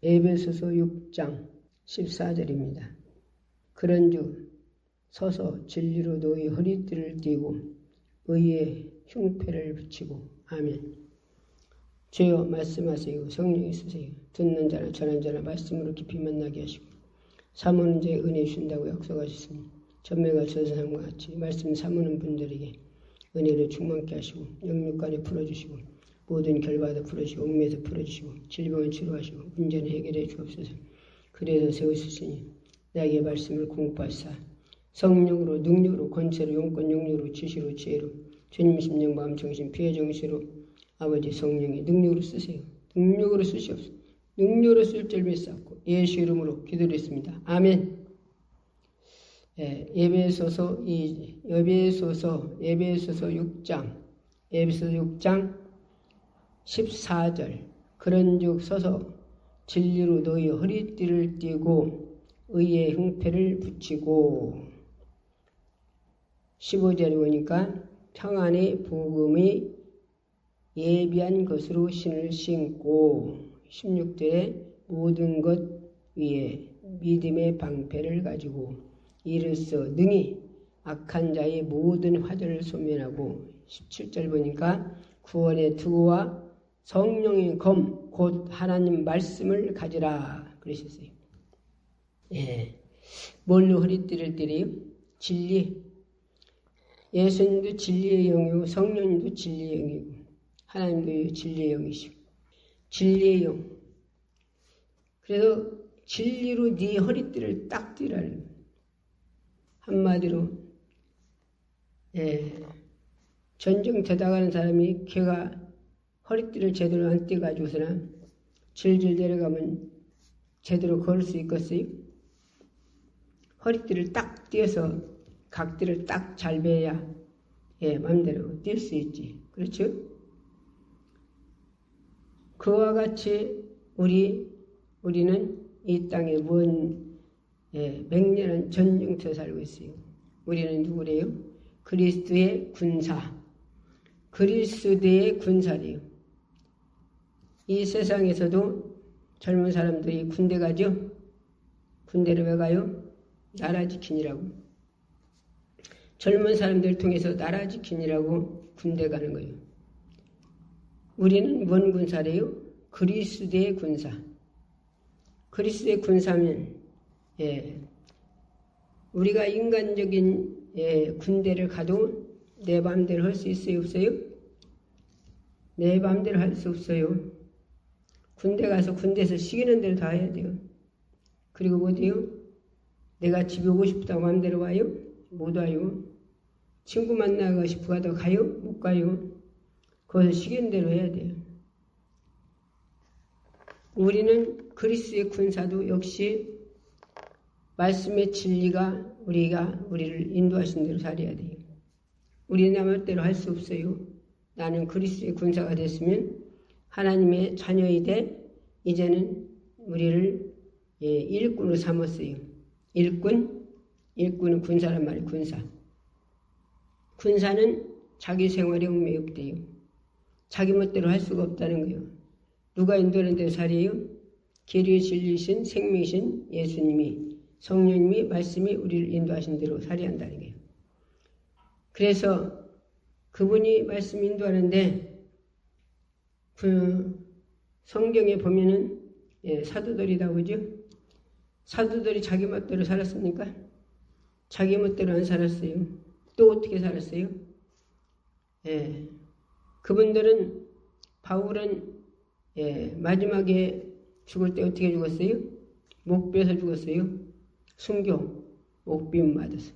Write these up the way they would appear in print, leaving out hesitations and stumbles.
에베소서 6장 14절입니다. 그런즉 서서 진리로 너희 허리띠를 띠고 의의 흉패를 붙이고. 아멘. 주여 말씀하세요. 성령이 쓰세요. 듣는 자나 전하는 자나 말씀으로 깊이 만나게 하시고 사모는 자의 은혜 주신다고 약속하셨으니 전매가 전사함과 같이 말씀 사모는 분들에게 은혜를 충만케 하시고 영육간에 풀어주시고 모든 결박도 풀어주시고 옥매도 풀어주시고 질병을 치료하시고 문제는 해결해 주옵소서. 그래서 세우시니 나에게 말씀을 공부하사 성령으로 능력으로 권세로 용권 용력으로 지시로 지혜로 주님 심령 마음 정신 피해 정시로 아버지 성령의 능력으로 쓰세요. 능력으로 쓰시옵소서. 능력으로 쓸 줄 믿사옵고 예수 이름으로 기도드렸습니다. 아멘. 에베소서 6장 14절 그런즉 서서 진리로 너희 허리띠를 띠고 의의 흉패를 붙이고. 15절에 보니까 평안의 복음이 예비한 것으로 신을 신고. 16절에 모든 것 위에 믿음의 방패를 가지고 이르서 능히 악한 자의 모든 화들을 소멸하고. 17절 보니까 구원의 투구와 성령의 검 곧 하나님 말씀을 가지라 그러셨어요. 뭘로 허리띠를 띠래요? 진리. 예수님도 진리의 영이고 성령님도 진리의 영이고 하나님도 진리의 영이시고 진리의 영. 그래서 진리로 네 허리띠를 딱 띠라는 한마디로 전쟁 되다가는 사람이 걔가 허리띠를 제대로 안 띠가지고서는 질질 내려가면 제대로 걸을 수 있겠어요? 허리띠를 딱 띄어서 각띠를 딱 잘 베야 마음대로 뛸 수 있지. 그렇죠? 그와 같이 우리는 이 땅에 맹렬한 전쟁터에 살고 있어요. 우리는 누구래요? 그리스도의 군사. 그리스도의 군사래요. 이 세상에서도 젊은 사람들이 군대 가죠? 군대를 왜 가요? 나라 지키느라고. 젊은 사람들 통해서 나라 지키느라고 군대 가는 거예요. 우리는 뭔 군사래요? 그리스도의 군사. 그리스도의 군사면 우리가 인간적인 군대를 가도 내 마음대로 할 수 있어요? 없어요? 내 마음대로 할 수 없어요. 군대 가서 군대에서 시키는 대로 다 해야 돼요. 그리고 뭐돼요? 내가 집에 오고 싶다고 마음대로 와요? 못 와요. 친구 만나고 싶어도 가요? 못 가요. 그것을 시키는 대로 해야 돼요. 우리는 그리스도의 군사도 역시 말씀의 진리가 우리를 인도하신 대로 살아야 돼요. 우리 내 마음대로 할 수 없어요. 나는 그리스도의 군사가 됐으면 하나님의 자녀이되 이제는 우리를 일꾼으로 삼았어요. 일꾼은 군사란 말이에요. 군사는 자기 생활에 얽매였대요. 자기 멋대로 할 수가 없다는 거예요. 누가 인도하는 대로 살아요? 길이 진리신 생명이신 예수님이 성령님이 말씀이 우리를 인도하신 대로 살아야 한다는 거예요. 그래서 그분이 말씀 인도하는데 그 성경에 보면은 사도들이다 그죠? 사도들이 자기 멋대로 살았습니까? 자기 멋대로 안 살았어요. 또 어떻게 살았어요? 그분들은 바울은 마지막에 죽을 때 어떻게 죽었어요? 목 베서 죽었어요. 순교, 목빔 맞아서.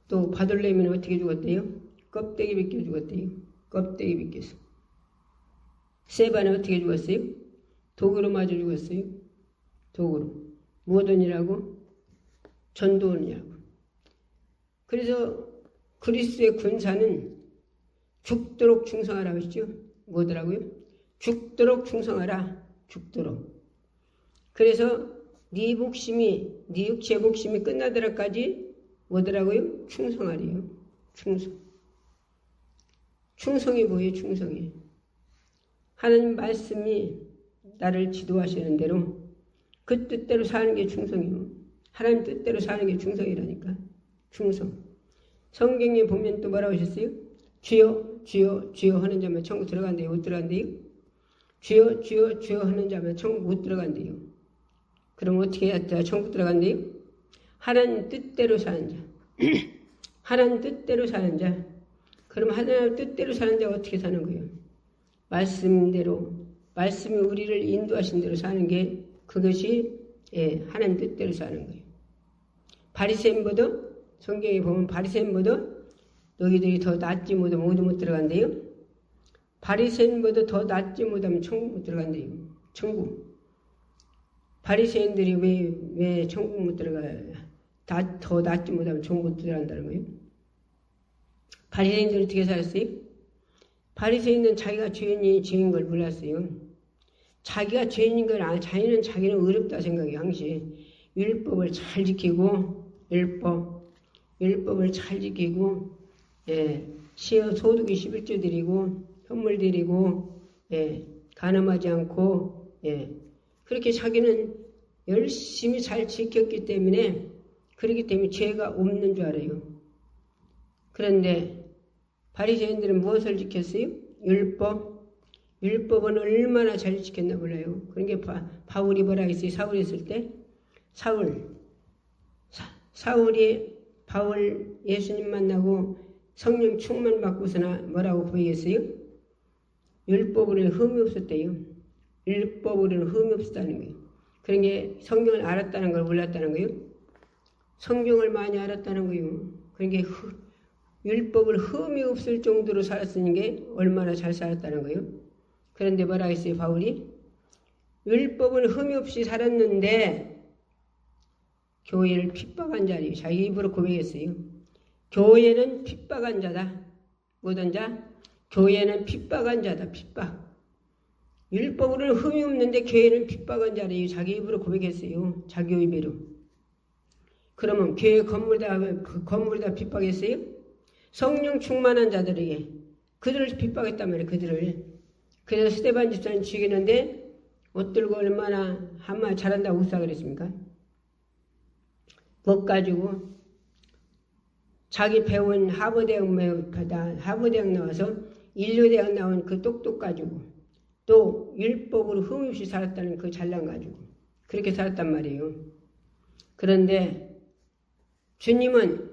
또 바돌레미는 어떻게 죽었대요? 껍데기 벗겨 죽었대요. 껍데기 벗겨서. 세바는 어떻게 죽었어요? 독으로 맞아 죽었어요. 독으로. 무엇원이라고? 전도원이라고. 그래서 그리스도의 군사는 죽도록 충성하라고 했죠. 뭐더라고요? 죽도록 충성하라. 죽도록. 그래서 네 목숨이, 네 육체의 목숨이 끝나더라까지 뭐더라고요? 충성하래요. 충성. 충성이 뭐예요? 충성이. 하나님 말씀이 나를 지도하시는 대로 그 뜻대로 사는 게 충성이요. 하나님 뜻대로 사는 게 충성이라니까. 충성. 성경에 보면 또 뭐라고 하셨어요? 주여 주여 주여 하는 자만 천국 들어간대요. 못 들어간대요? 주여 주여 주여 하는 자만 천국 못 들어간대요. 그럼 어떻게 해야 돼? 천국 들어간대요? 하나님 뜻대로 사는 자. 하나님 뜻대로 사는 자. 그럼 하나님 뜻대로 사는 자가 어떻게 사는 거예요? 말씀대로, 말씀이 우리를 인도하신 대로 사는 게 그것이 하나님 뜻대로 사는 거예요. 바리새인보다 성경에 보면 바리새인보다 너희들이 더 낫지 못하면 모두 못 들어간대요. 바리새인보다 더 낫지 못하면 천국 못 들어간대요. 천국. 바리새인들이 왜 천국 못 들어가요? 더 낫지 못하면 천국 못 들어간다는 거예요. 바리새인들은 어떻게 살았어요? 바리새인은 자기가 죄인 걸 몰랐어요. 자기가 죄인인 걸 자기는 어렵다 생각해요. 항상 율법을 잘 지키고 율법을 잘 지키고 소득이 11조 드리고 선물 드리고 간음하지 않고 그렇게 자기는 열심히 잘 지켰기 때문에 그렇기 때문에 죄가 없는 줄 알아요. 그런데 바리새인들은 무엇을 지켰어요? 율법은 얼마나 잘 지켰나 몰라요. 그러니까 바울이 뭐라 했어요? 사울이 했을 때 사울이 바울 예수님 만나고 성령 충만 받고서나 뭐라고 고백했어요? 율법으로는 흠이 없었대요. 율법으로는 흠이 없었다는 거예요. 그러니까 성경을 알았다는 걸 몰랐다는 거예요. 성경을 많이 알았다는 거예요. 그러니까 율법을 흠이 없을 정도로 살았으니 게 얼마나 잘 살았다는 거예요. 그런데 뭐라 했어요, 바울이? 율법은 흠이 없이 살았는데 교회를 핍박한 자리에요. 자기 입으로 고백했어요. 교회는 핍박한 자다. 뭐든 자? 교회는 핍박한 자다. 핍박. 율법으로는 흠이 없는데 교회는 핍박한 자리에요. 자기 입으로 고백했어요. 자기 입으로. 그러면 교회 건물에다 핍박했어요? 성령 충만한 자들에게 그들을 핍박했단 말이에요. 그들을. 그래서 스데반 집사는 죽이는데 옷들고 얼마나 한마 잘한다고 웃사 그랬습니까? 못 가지고 자기 배운 하버대학 나와서 인류대학 나온 그 똑똑 가지고 또 율법으로 흠 없이 살았다는 그 잘난 가지고 그렇게 살았단 말이에요. 그런데 주님은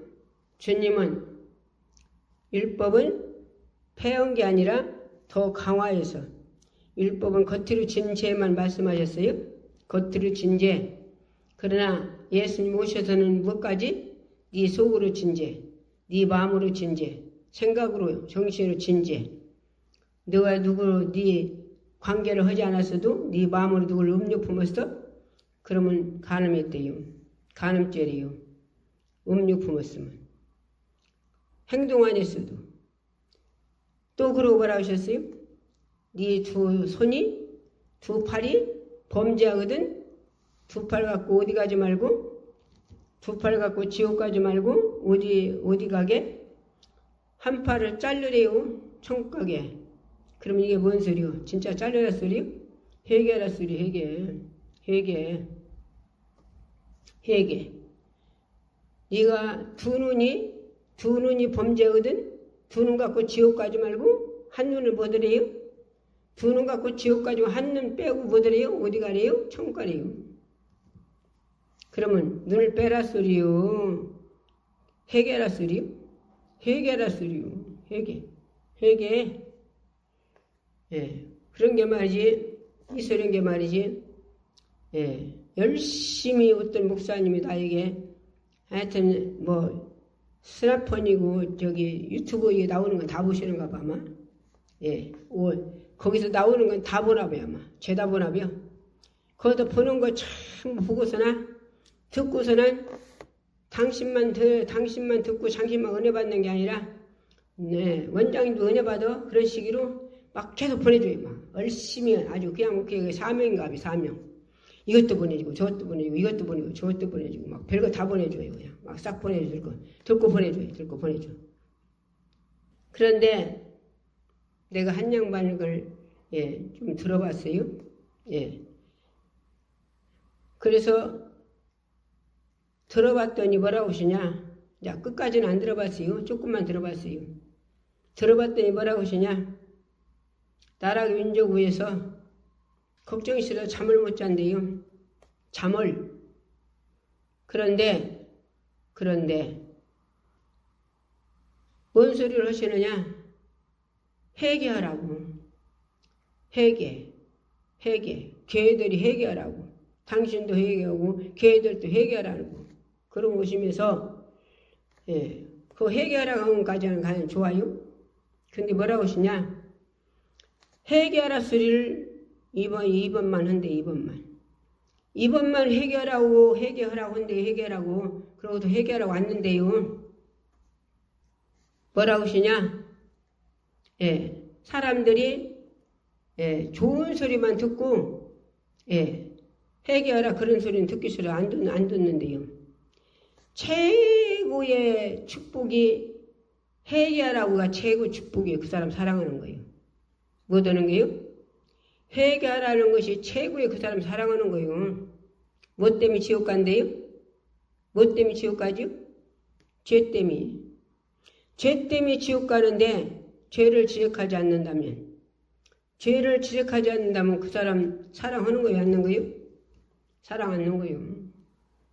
율법은 폐한 게 아니라 더 강화해서 율법은 겉으로 진 죄만 말씀하셨어요. 겉으로 진 죄. 그러나 예수님 오셔서는 무엇까지? 네 속으로 진 죄, 네 마음으로 진 죄, 생각으로 정신으로 진 죄. 너가 누구로 네 관계를 하지 않았어도 네 마음으로 누구를 음욕 품었어? 그러면 간음했대요. 간음죄래요. 음욕 품었으면. 행동 안 했어도. 또 그러고 뭐라 하셨어요? 네 두 손이 두 팔이 범죄하거든. 두 팔 갖고 어디 가지 말고 두 팔 갖고 지옥 가지 말고 어디 가게? 한 팔을 자르래요. 천국 가게. 그러면 이게 뭔 소리요? 진짜 자르라 소리요? 회개하라 소리. 회개. 네가 두 눈이 범죄거든. 두 눈 갖고 지옥 가지 말고 한 눈을 뭐 드래요? 두 눈 갖고 지옥 가지고 한 눈 빼고 뭐 드래요? 어디 가래요? 천국 가래요. 그러면 눈을 빼라 소리요. 회개라 소리요. 회개. 그런 게 말이지. 이소린 게 말이지. 열심히 어떤 목사님이 나에게 하여튼 뭐 스마폰이고 저기 유튜브에 나오는 건 다 보시는가 봐 아마. 거기서 나오는 건 다 보나 봐요 아마. 죄다 보나 봐요. 거기서 보는 거 참 보고서나 듣고서는 당신만 듣고 당신만 은혜 받는 게 아니라 원장님도 은혜 받아 그런 식으로 막 계속 보내줘요. 막 열심히 아주 그냥 그게 사명인가 봐. 사명. 이것도 보내주고 저것도 보내주고 이것도 보내주고 저것도 보내주고 막 별거 다 보내줘요. 그냥 막 싹 보내줄 거 듣고 보내줘. 그런데 내가 한 양반을 좀 들어봤어요. 예. 그래서 들어봤더니 뭐라고 하시냐? 자, 끝까지는 안 들어봤어요. 조금만 들어봤어요. 들어봤더니 뭐라고 하시냐? 나라 민족 위해서 걱정이 싫어 잠을 못 잔대요. 잠을. 그런데 뭔 소리를 하시느냐? 회개하라고. 회개. 교회들이 회개하라고. 당신도 회개하고 교회들도 회개하라고. 그런 것이면서 예, 그 회개하라고 하는 것까지는 과연 좋아요? 근데 뭐라고 하시냐? 회개하라 소리를 2번만 한대. 2번만 회개하라고 한대. 회개하라고. 그러고도 회개하라고 왔는데요. 뭐라고 하시냐? 예, 사람들이 예, 좋은 소리만 듣고 예, 회개하라 그런 소리는 듣기 싫어 안 듣는데요. 최고의 축복이 회개하라고가 최고 축복이에요. 그 사람 사랑하는 거예요. 뭐 하는 거예요? 회개하라는 것이 최고의 그 사람 사랑하는 거예요. 뭐 때문에 지옥 간대요? 뭐 때문에 지옥 가죠? 죄 때문에. 죄 때문에 지옥 가는데 죄를 지적하지 않는다면 그 사람 사랑하는 거예요? 안 하는 거예요? 사랑하는 거예요.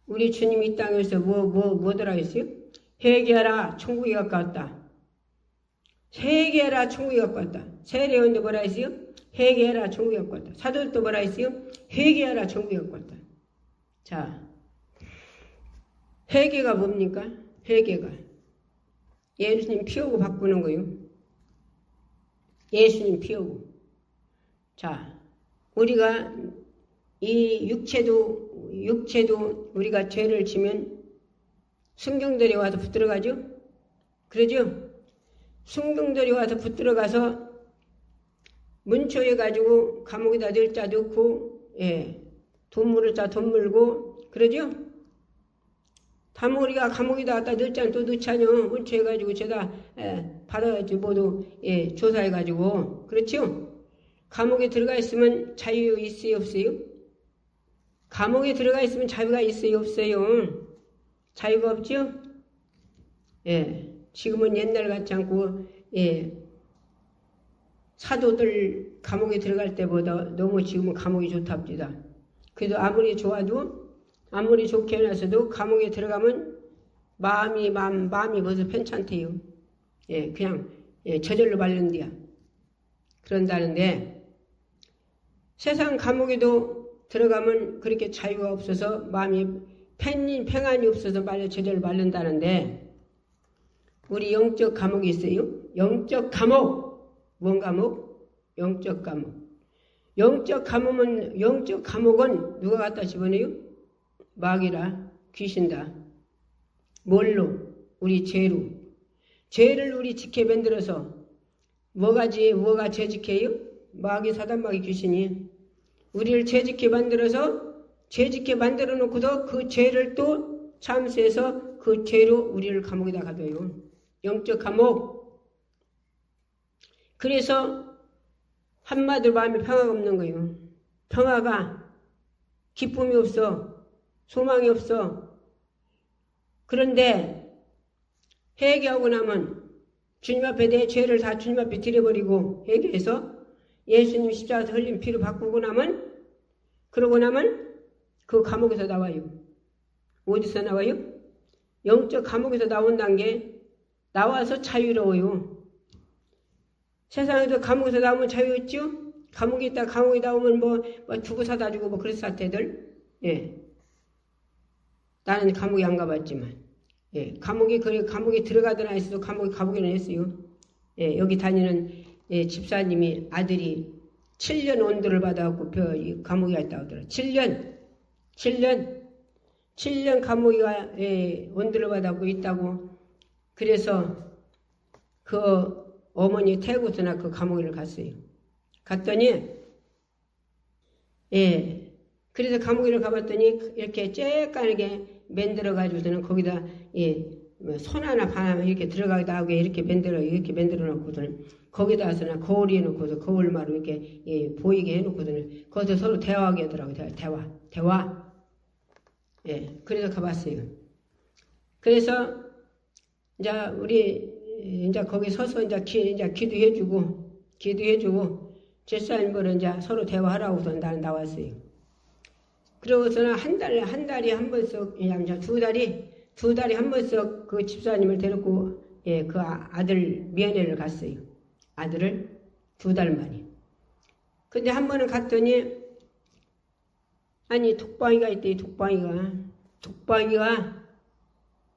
우리 주님 이 땅에서 뭐더라 했어요? 회개하라 천국이 가까웠다. 회개하라 천국이 가까웠다. 세례요한도 뭐라 했어요? 회개하라 천국이 가까웠다. 사도들도 뭐라 했어요? 회개하라 천국이 가까웠다. 자, 회개가 뭡니까? 회개가 예수님 피 오고 바꾸는 거예요. 예수님 피 오고. 자, 우리가 이 육체도 우리가 죄를 지면 순경들이 와서 붙들어가죠? 그러죠? 순경들이 와서 붙들어가서 문초해가지고 감옥에다 늘자 넣고, 예, 돈 물을 자 돈 물고, 그러죠? 우리가 감옥에다 갖다 넣자 또 넣자뇨. 문초해가지고 죄다, 받아가지고 모두, 예, 조사해가지고, 그렇죠? 감옥에 들어가 있으면 자유 있어요, 없어요? 감옥에 들어가 있으면 자유가 있어요, 없어요? 자유가 없죠? 예, 지금은 옛날 같지 않고, 예, 사도들 감옥에 들어갈 때보다 너무 지금은 감옥이 좋답니다. 그래도 아무리 좋게 해놔서도 감옥에 들어가면 마음이 벌써 편찮대요. 예, 그냥, 예, 저절로 말른대야. 그런다는데, 세상 감옥에도 들어가면 그렇게 자유가 없어서 마음이 평안이 없어서 저절로 말른다는데 우리 영적 감옥이 있어요. 영적 감옥. 뭔 감옥? 영적 감옥. 영적 감옥은 누가 갖다 집어넣어요? 마귀라 귀신다. 뭘로? 우리 죄로. 죄를 우리 지켜 만들어서 뭐가 죄짓게요? 마귀 사단 마귀 귀신이 우리를 죄짓게 만들어 놓고도 그 죄를 또 참수해서 그 죄로 우리를 감옥에다 가둬요. 영적 감옥. 그래서 한마디로 마음에 평화가 없는 거예요. 평화가 기쁨이 없어. 소망이 없어. 그런데 회개하고 나면 주님 앞에 내 죄를 다 주님 앞에 드려버리고 회개해서 예수님 십자가에서 흘린 피로 바꾸고 나면 그러고 나면 그 감옥에서 나와요. 어디서 나와요? 영적 감옥에서 나온다는 게 나와서 자유로워요. 세상에서 감옥에서 나오면 자유 있죠? 감옥에 있다 감옥에 나오면 뭐 두고 사다 주고 뭐 그런 사태들. 예. 나는 감옥에 안 가봤지만. 예. 감옥에 들어가던 아이도 감옥에 가보기는 했어요. 예. 여기 다니는 예, 집사님이 아들이 7년 온도를 받아갖고 감옥에 갔다 오더라. 7년 감옥에 예, 온도를 받아갖고 있다고. 그래서 그 어머니 태국에서나 그 감옥에 갔어요. 갔더니 예, 그래서 감옥에 가봤더니 이렇게 쬐까맣게 만들어가지고서는 거기다 예, 손 하나 반 하나 이렇게 들어가게 나오게 이렇게 만들어 놓거든. 거기다서나 거울이 해놓고서 거울마로 이렇게 보이게 해놓거든. 거기서 서로 대화하게 하더라고요. 대화. 예, 그래서 가봤어요. 그래서 이제 우리 이제 거기 서서 이제 기도해주고 제사님들은 이제 서로 대화하라고서 나는 나왔어요. 그러고서는 한 달에 한 번씩 그냥 두 달에 한 번씩 그 집사님을 데리고 그 아들 면회를 갔어요. 아들을 2달 만에. 근데 한 번은 갔더니 아니 독방이가 있대.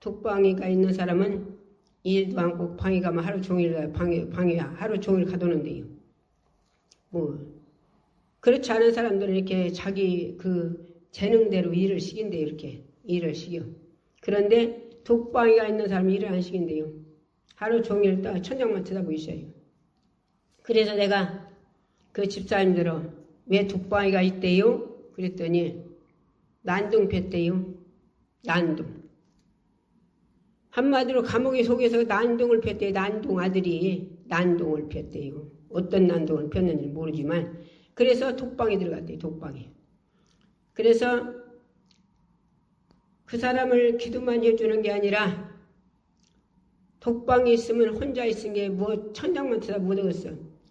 독방이가 있는 사람은 일도 않고 방에 가면 하루 종일 방에 하루 종일 가두는데요. 뭐 그렇지 않은 사람들은 이렇게 자기 그 재능대로 일을 시킨대. 이렇게 일을 시켜. 그런데 독방이가 있는 사람은 일을 안 시킨대요. 하루 종일 천장만 쳐다보고 있어요. 그래서 내가 그 집사님들어 왜 독방이가 있대요? 그랬더니 난동 폈대요. 난동. 한마디로 감옥에 속에서 난동을 폈대요. 아들이 난동을 폈대요. 어떤 난동을 폈는지 모르지만 그래서 독방에 들어갔대요. 독방에. 그래서 그 사람을 기도만 해주는 게 아니라 독방에 있으면 혼자 있은 게 뭐 천장만 쳐다 못 얻었어.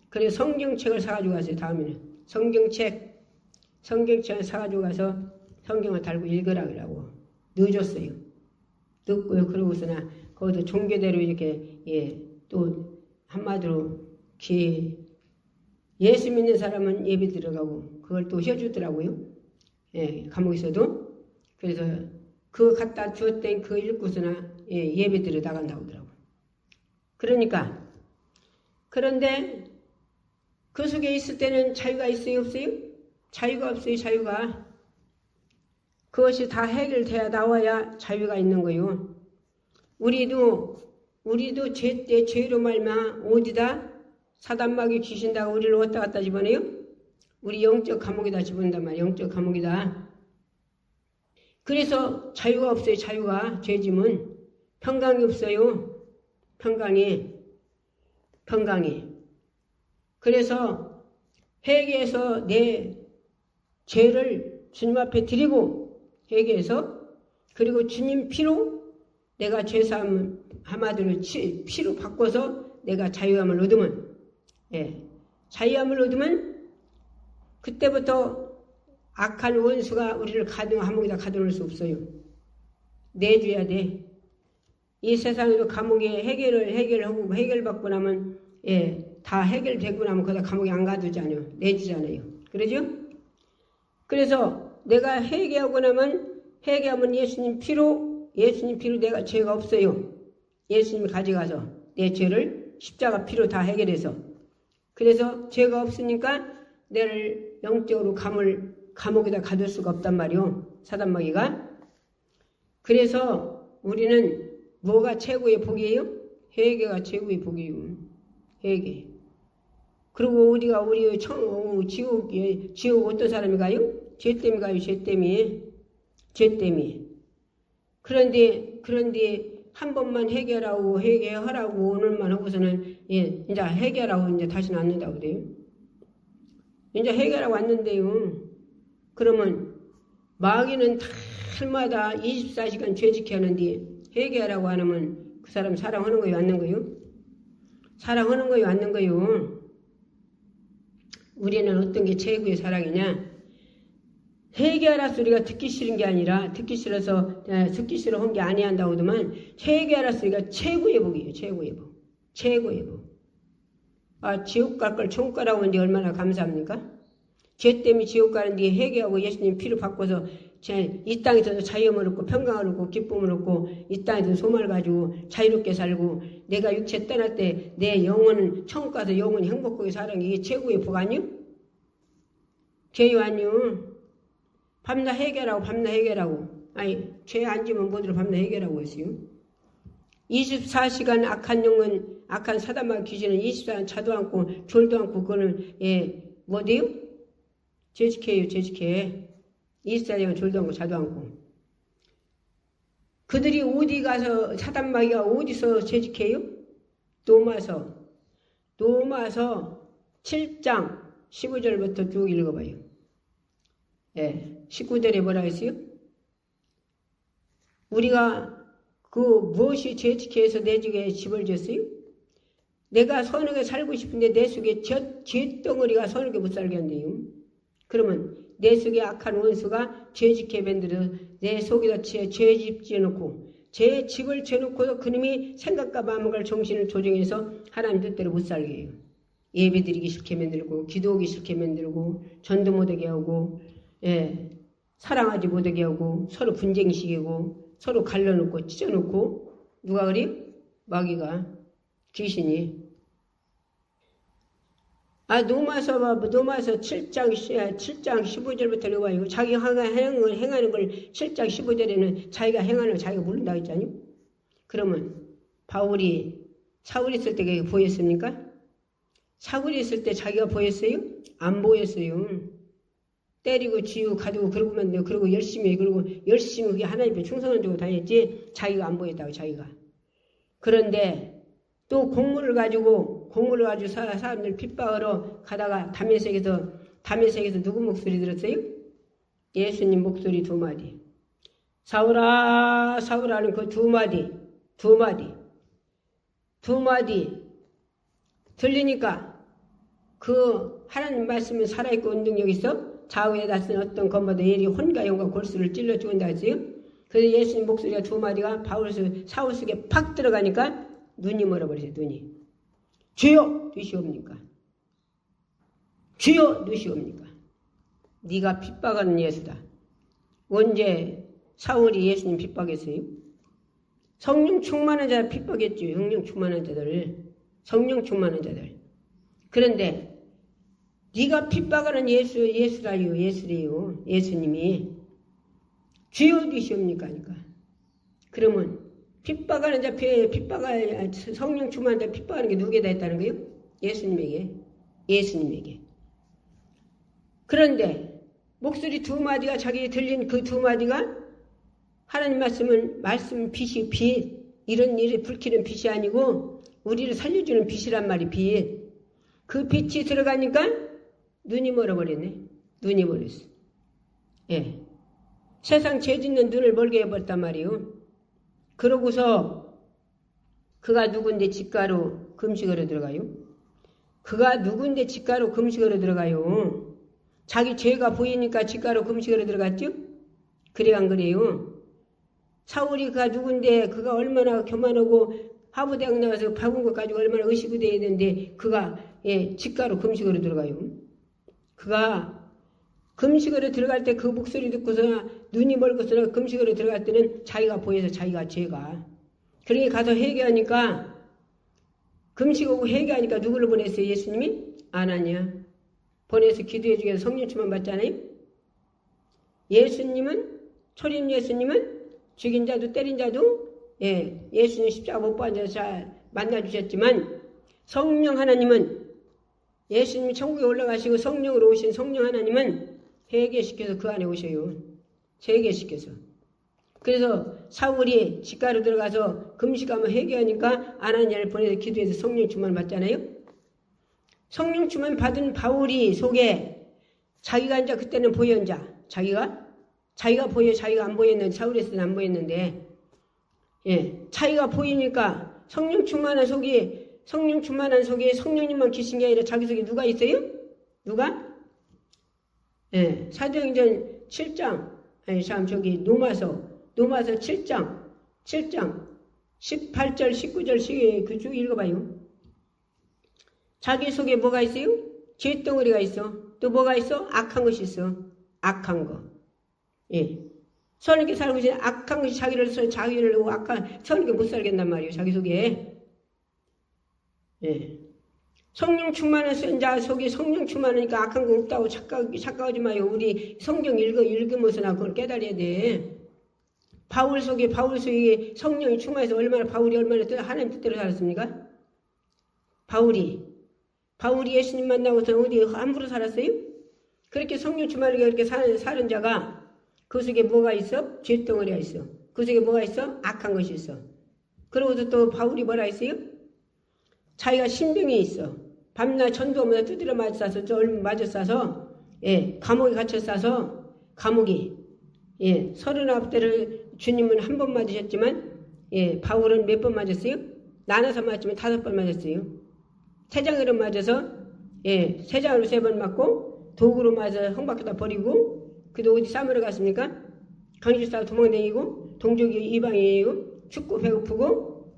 그래서 성경책을 사가지고 갔어요. 다음에는 성경책을 사가지고 가서 성경을 달고 읽으라 그러고 넣어줬어요. 넣고요. 그러고서나 거기서 종교대로 이렇게 또 한마디로 예수 믿는 사람은 예배 들어가고 그걸 또 해주더라고요. 감옥에서도. 그래서 그거 갖다 주었더니 그거 읽고서나 예배 들어 나간다고 하더라고요. 그런데 그 속에 있을 때는 자유가 있어요? 없어요? 자유가 없어요. 자유가. 그것이 다 해결돼야 나와야 자유가 있는 거요. 우리도 죄 때 죄로 말마 어디다 사단마귀 귀신다가 우리를 왔다 갔다 집어넣어요? 우리 영적 감옥에다 집어넣는단 말이에요. 영적 감옥에다. 그래서 자유가 없어요. 자유가. 죄짐은 평강이 없어요. 평강이. 그래서 회개해서 내 죄를 주님 앞에 드리고 회개해서 그리고 주님 피로 내가 죄사함 한마디로 피로 바꿔서 내가 자유함을 얻으면 자유함을 얻으면 그때부터 악한 원수가 우리를 감옥에다 가둬놓을 수 없어요. 내줘야 돼. 이 세상에도 감옥에 해결하고 해결받고 나면 다 해결되고 나면 거기다 감옥에 안 가두잖아요. 내주잖아요. 그러죠? 그래서 내가 회개하면 예수님 피로 내가 죄가 없어요. 예수님이 가져가서 내 죄를 십자가 피로 다 해결해서. 그래서 죄가 없으니까 내를 영적으로 감옥에다 가둘 수가 없단 말이요. 사단마귀가. 그래서 우리는 뭐가 최고의 복이에요? 회개가 최고의 복이에요. 회개. 그리고 우리 지옥 어떤 사람이 가요? 죄 때문에 가요. 죄 때문에. 그런데 한 번만 회개하라고 오늘만 하고서는 이제 회개하라고 이제 다시는 안 된다고 그래요. 이제 회개하라고 왔는데요. 그러면 마귀는 달마다 24시간 죄짓게 하는데 회개하라고 하면 그 사람 사랑하는 거예요? 안 하는 거예요? 사랑하는 거예요? 안 하는 거예요? 우리는 어떤 게 최고의 사랑이냐? 회개하라 소리가 듣기 싫은 게 아니라 듣기 싫어 한 게 아니야 한다고 하더만 회개하라 소리가 최고의 복이에요. 최고의 복. 지옥 갈 걸 천국 가라고 하는데 얼마나 감사합니까? 죄 때문에 지옥 가는데 회개하고 예수님 피를 바꿔서 이 땅에서도 자유함을 얻고 평강을 얻고 기쁨을 얻고 이 땅에서 소망을 가지고 자유롭게 살고 내가 육체 떠날 때 내 영혼은 천국 가서 영원히 행복하게 사는 게 이게 최고의 복 아니요? 죄요 아니요? 밤낮 해결하고 아니 죄 안 지면 뭐들어 밤낮 해결하고 있어요. 24시간 악한 영혼 악한 사단마귀 귀신은 24시간 자도 않고 졸도 않고 그거는 뭐돼요? 죄직해요. 24시간 졸도 않고 자도 않고. 그들이 어디 가서 사단마귀가 어디서 재직해요? 노마서 7장 15절부터 쭉 읽어봐요. 예, 19절에 뭐라 했어요? 우리가 그 무엇이 재직해서 내 집에 집을 졌어요? 내가 선하게 살고 싶은데 내 속에 죄덩어리가 선하게 못 살게 한대요. 그러면 내 속에 악한 원수가 죄짓게 만들어 내 속에다 죄집 지어놓고 제 집을 지어놓고도 그놈이 생각과 마음과 정신을 조정해서 하나님 뜻대로 못 살게 해요. 예배드리기 싫게 만들고 기도하기 싫게 만들고 전도 못하게 하고 예, 사랑하지 못하게 하고 서로 분쟁시키고 서로 갈라놓고 찢어놓고 누가 그래요? 마귀가 귀신이. 노마서 7장 15절부터 읽어봐요. 자기 행하는 걸 7장 15절에는 자기가 행하는 걸 자기가 모른다고 했잖아요. 그러면 바울이 사울이 있을 때 그게 보였습니까? 사울이 있을 때 자기가 보였어요? 안 보였어요. 때리고 쥐고 가두고 그러고만 돼요. 그러고 열심히 그게 하나님께 충성을 주고 다녔지 자기가 안 보였다고 자기가. 그런데 또 공물을 가지고 사람들 핍박하러 가다가 담에색에서 누구 목소리 들었어요? 예수님 목소리 2마디. 사울아 사울아는 그 2마디 들리니까 그 하나님 말씀은 살아있고 운동력 있어? 좌우에다 쓴 어떤 것마다 예리 혼과 영과 골수를 찔러 죽은다 했어요. 그래서 예수님 목소리가 2마디가 사울 속에 팍 들어가니까 눈이 멀어버렸어요. 눈이. 주여 누시옵니까? 주여 누시옵니까? 네가 핍박하는 예수다. 언제 사울이 예수님 핍박했어요? 성령 충만한 자를 핍박했죠. 성령 충만한 자들. 그런데 네가 핍박하는 예수래요. 예수님이 주여 누시옵니까? 하니까. 그러면 핍박하는 자, 성령 충만한 자 핍박하는 게 누구에다 했다는 거예요? 예수님에게. 그런데 목소리 2마디가 자기에 들린 그 2마디가 하나님 말씀 빛이 이런 일에 불키는 빛이 아니고 우리를 살려주는 빛이란 말이 빛. 그 빛이 들어가니까 눈이 멀어버렸네. 눈이 멀었어. 예. 세상 죄 짓는 눈을 멀게 해버렸단 말이에요. 그러고서 그가 누군데 집가로 금식으로 들어가요? 자기 죄가 보이니까 집가로 금식으로 들어갔죠? 그래 안 그래요? 사울이 그가 누군데 그가 얼마나 교만하고 하버대학 나와서 박은 것 가지고 얼마나 의식부대해야 되는데 그가 집가로 금식으로 들어가요. 그가 금식으로 들어갈 때 그 목소리 듣고서 눈이 멀고서 금식으로 들어갈 때는 자기가 보여서 자기가 죄가. 그러니 가서 회개하니까 금식하고 회개하니까 누구를 보냈어요? 예수님이? 아나니아. 보내서 기도해 주기 위해서 성령 충만 받잖아요. 초림 예수님은 죽인 자도 때린 자도 예수님 십자가 못 박은 자도 잘 만나주셨지만 성령 하나님은 예수님이 천국에 올라가시고 성령으로 오신 성령 하나님은 회개시켜서 그 안에 오셔요. 회개시켜서. 그래서 사울이 집가로 들어가서 금식하면 회개하니까 아나니아를 보내서 기도해서 성령 충만 받잖아요. 성령 충만 받은 바울이 속에 자기가 이제 그때는 보였자 자기가 보여 자기가 안 보였는데 사울에서는 안 보였는데 자기가 보이니까 성령 충만한 속에 성령님만 계신 게 아니라 자기 속에 누가 있어요? 누가? 사도행전 7장 노마서 7장 18절 19절 그쭉 읽어봐요. 자기 속에 뭐가 있어요? 죄덩어리가 있어. 또 뭐가 있어? 악한 것이 있어. 악한 거. 선하게 살고 있는 악한 것이 자기를 선하게 못 살겠단 말이에요. 자기 속에. 성령 충만한 자 속에 성령 충만하니까 악한 거 없다고 착각하지 마요. 우리 성경 읽으면서나 그걸 깨달아야 돼. 바울 속에 성령이 충만해서 바울이 얼마나 하나님 뜻대로 살았습니까? 바울이 예수님 만나고서 어디 함부로 살았어요? 그렇게 성령 충만하게 그렇게 사는 자가 그 속에 뭐가 있어? 죄덩어리가 있어. 그 속에 뭐가 있어? 악한 것이 있어. 그러고서 또 바울이 뭐라 했어요? 자기가 신병이 있어. 밤낮 전도하면서 두드려 맞아서 맞아 싸서 감옥에 갇혀 싸서 감옥이 39대를 주님은 한 번 맞으셨지만 바울은 몇 번 맞았어요? 나눠서 맞으면 5번 맞았어요. 세장으로 맞아서 세장으로 3번 맞고 도구로 맞아서 홍박에다 버리고 그도 어디 싸우러 갔습니까? 강실 싸고 도망다니고 동족이 이방이에요. 춥고 배고프고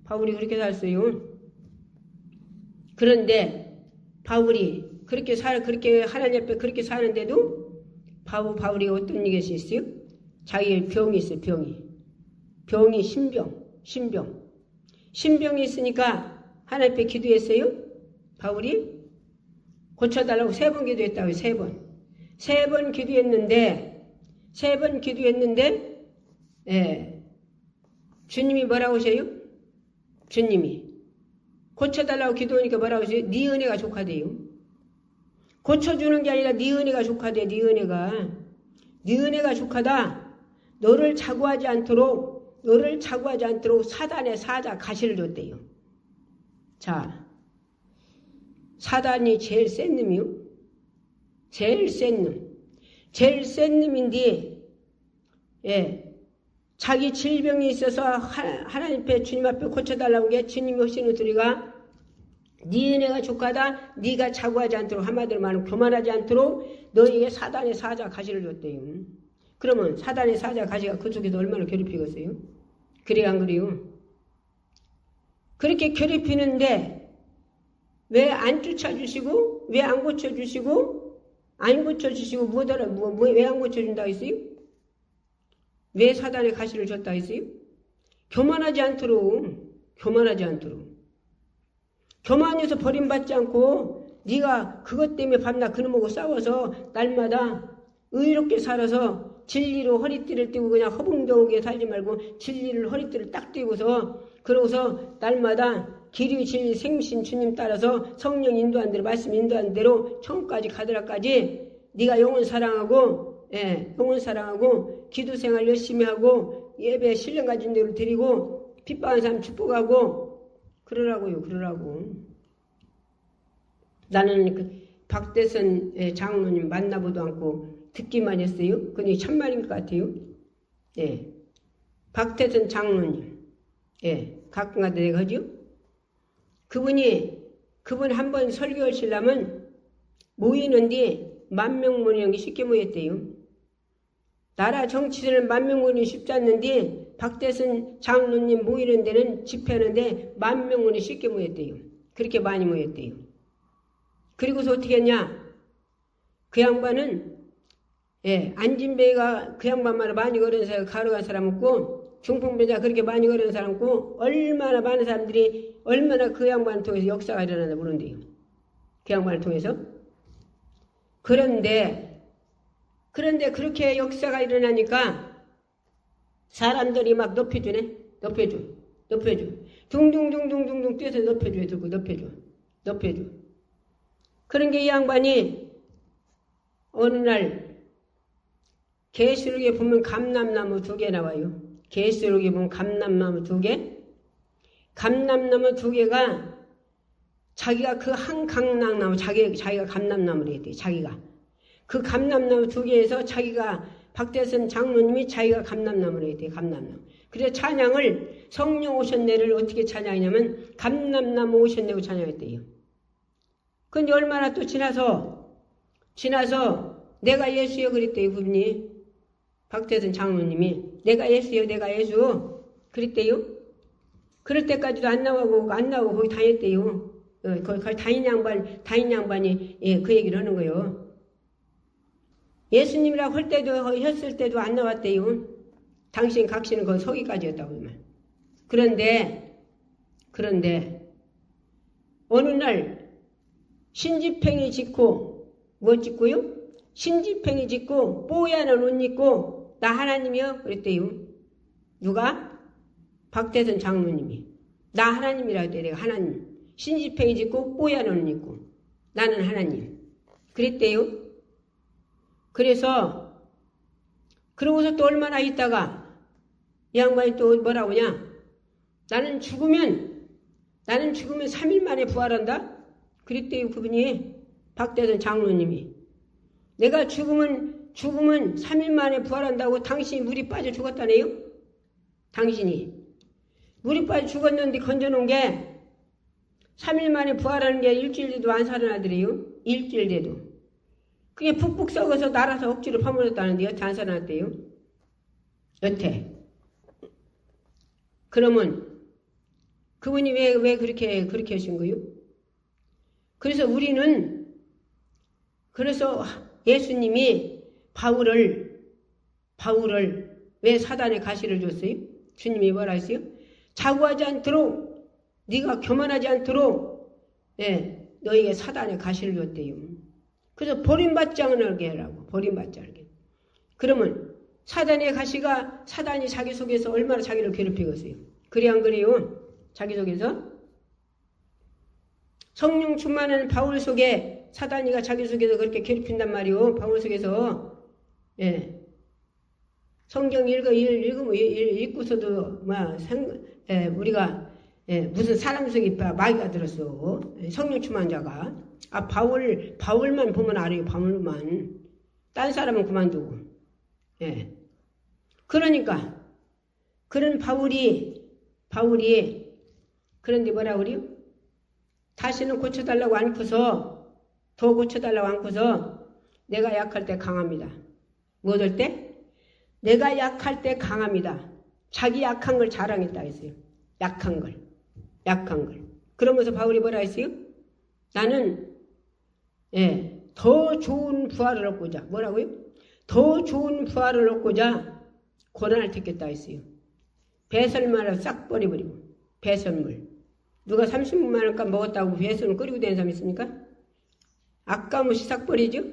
바울이 그렇게 살았어요. 그런데 바울이 그렇게 하나님 앞에 그렇게 사는데도 바울이 어떤 얘기가 있어요? 자기의 병이 있어요. 병이 신병이 있으니까 하나님 앞에 기도했어요. 바울이 고쳐달라고 3번 기도했다고요. 3번 기도했는데 주님이 뭐라고 하셔요? 주님이 고쳐달라고 기도하니까 뭐라고 하셔요? 네 은혜가 족하대요. 고쳐주는 게 아니라 네 은혜가 족하대. 네 은혜가 족하다. 너를 자고하지 않도록 사단의 사자 가시를 줬대요. 자, 사단이 제일 센 놈이요. 제일 센 놈인데 자기 질병이 있어서 하나님 앞에 주님 앞에 고쳐달라고 게 주님이 하시는 소리가 네 은혜가 족하다. 네가 자고하지 않도록 한마디로 말하면 교만하지 않도록 너에게 사단의 사자 가시를 줬대요. 그러면 사단의 사자 가시가 그쪽에서 얼마나 괴롭히겠어요? 그래 안 그래요? 그렇게 괴롭히는데 왜 안 쫓아주시고 왜 안 고쳐주시고 안 고쳐주시고 왜 안 고쳐준다 했어요? 왜 사단의 가시를 줬다 했어요? 교만하지 않도록 교만해서 버림받지 않고 네가 그것 때문에 밤낮 그놈하고 싸워서 날마다 의롭게 살아서 진리로 허리띠를 띠고 그냥 허붕덩하게 살지 말고 진리를 허리띠를 딱 띠고서 그러고서 날마다 길이 진리 생신 주님 따라서 성령 인도한 대로 말씀 인도한 대로 천국까지 가더라까지 네가 영혼 사랑하고 기도 생활 열심히 하고 예배 신령 가진 대로 드리고 핍박한 사람 축복하고 그러라고. 나는 그 박대선 장로님 만나보도 않고 듣기만 했어요. 그분이 참말인 것 같아요. 박대선 장로님. 가끔가다 내가 하죠. 그분 한번 설교하시려면 모이는데 10,000명 모이는 게 쉽게 모였대요. 나라 정치는 10,000명 모이는 쉽지 않는데 박대선 장로님 모이는 데는 집회하는데 10,000명 모이는 쉽게 모였대요. 그렇게 많이 모였대요. 그리고서 어떻게 했냐? 그 양반은 안진배가 그 양반만 많이 걸은 사람 가로간 사람 없고 중풍배자 그렇게 많이 걸은 사람 없고 얼마나 많은 사람들이 얼마나 그 양반을 통해서 역사가 일어나나 모른대요. 그 양반을 통해서. 그런데 그렇게 역사가 일어나니까 사람들이 막 높여줘. 둥둥둥둥둥둥 뛰어서 높여줘. 그런 게 이 양반이 어느 날 계시록에 보면 감람나무 2개 나와요. 계시록에 보면 감람나무 2개. 감람나무 2개가 자기가 그 한 강낭나무 자기가 감람나무를 했대요. 자기가 그 감람나무 2개에서 자기가 박대선 장로님이 자기가 감람나무를 했대요. 감람나무. 그래서 찬양을 성령 오셨네를 어떻게 찬양하냐면 감람나무 오셨네고 찬양했대요. 근데 얼마나 또 지나서 내가 예수여 그랬대요. 그분이 박대선 장로님이 내가 예수 그랬대요. 그럴 때까지도 안 나오고 거기 다녔대요. 거기 다인 양반이 그 얘기를 하는 거예요. 예수님이라고 할 때도 했을 때도 안 나왔대요. 당신 각시는 거기 서기까지였다고 말. 그런데 어느 날 신집행이 짓고 뭐 짓고요? 신집행이 짓고 뽀얀 옷 입고 나 하나님이요? 그랬대요. 누가? 박대선 장로님이. 나 하나님이라고 했대. 내가 하나님. 신집행이 짓고 뽀얀 옷 입고 나는 하나님. 그랬대요. 그러고서 또 얼마나 있다가 이 양반이 또 뭐라고 하냐? 나는 죽으면 3일 만에 부활한다? 그랬대요, 그분이. 박대선 장로님이. 내가 죽으면 3일 만에 부활한다고 당신이 물이 빠져 죽었다네요? 당신이. 물이 빠져 죽었는데 건져놓은 게 3일 만에 부활하는 게 일주일 돼도 안 살아나더래요. 일주일 돼도. 그게 푹푹 썩어서 날아서 억지로 파묻었다는데 여태 안 살아났대요. 여태. 그러면 그분이 왜 그렇게 하신 거예요? 그래서 그래서 예수님이 바울을 왜 사단의 가시를 줬어요? 주님이 뭐라 했어요? 자고하지 않도록, 네가 교만하지 않도록, 너에게 사단의 가시를 줬대요. 그래서 버림받지 않게 하라고. 버림받지 않게. 그러면 사단의 가시가, 사단이 자기 속에서 얼마나 자기를 괴롭히겠어요? 그래 안 그래요? 자기 속에서? 성령 충만한 바울 속에 사단이가 자기 속에서 그렇게 괴롭힌단 말이요. 바울 속에서. 성경 읽고서도 우리가 무슨 사람 속에 마귀가 들었어. 성령 충만한 자가. 바울만 보면 알아요. 바울만. 딴 사람은 그만두고. 그러니까 그런 바울이 그런데 뭐라 그래요? 다시는 고쳐달라고 않고서, 더 고쳐달라고 않고서 내가 약할 때 강합니다. 뭐 어떨 때? 내가 약할 때 강합니다. 자기 약한 걸 자랑했다 했어요. 약한 걸. 그러면서 바울이 뭐라 했어요? 나는 더 좋은 부활을 얻고자. 뭐라고요? 더 좋은 부활을 얻고자 고난을 택했다 했어요. 배설물을 싹 버려버리고. 배설물. 누가 30만 원값 먹었다고 배설물 끓이고 다니는 사람 있습니까? 아까운 것이 싹 버리죠?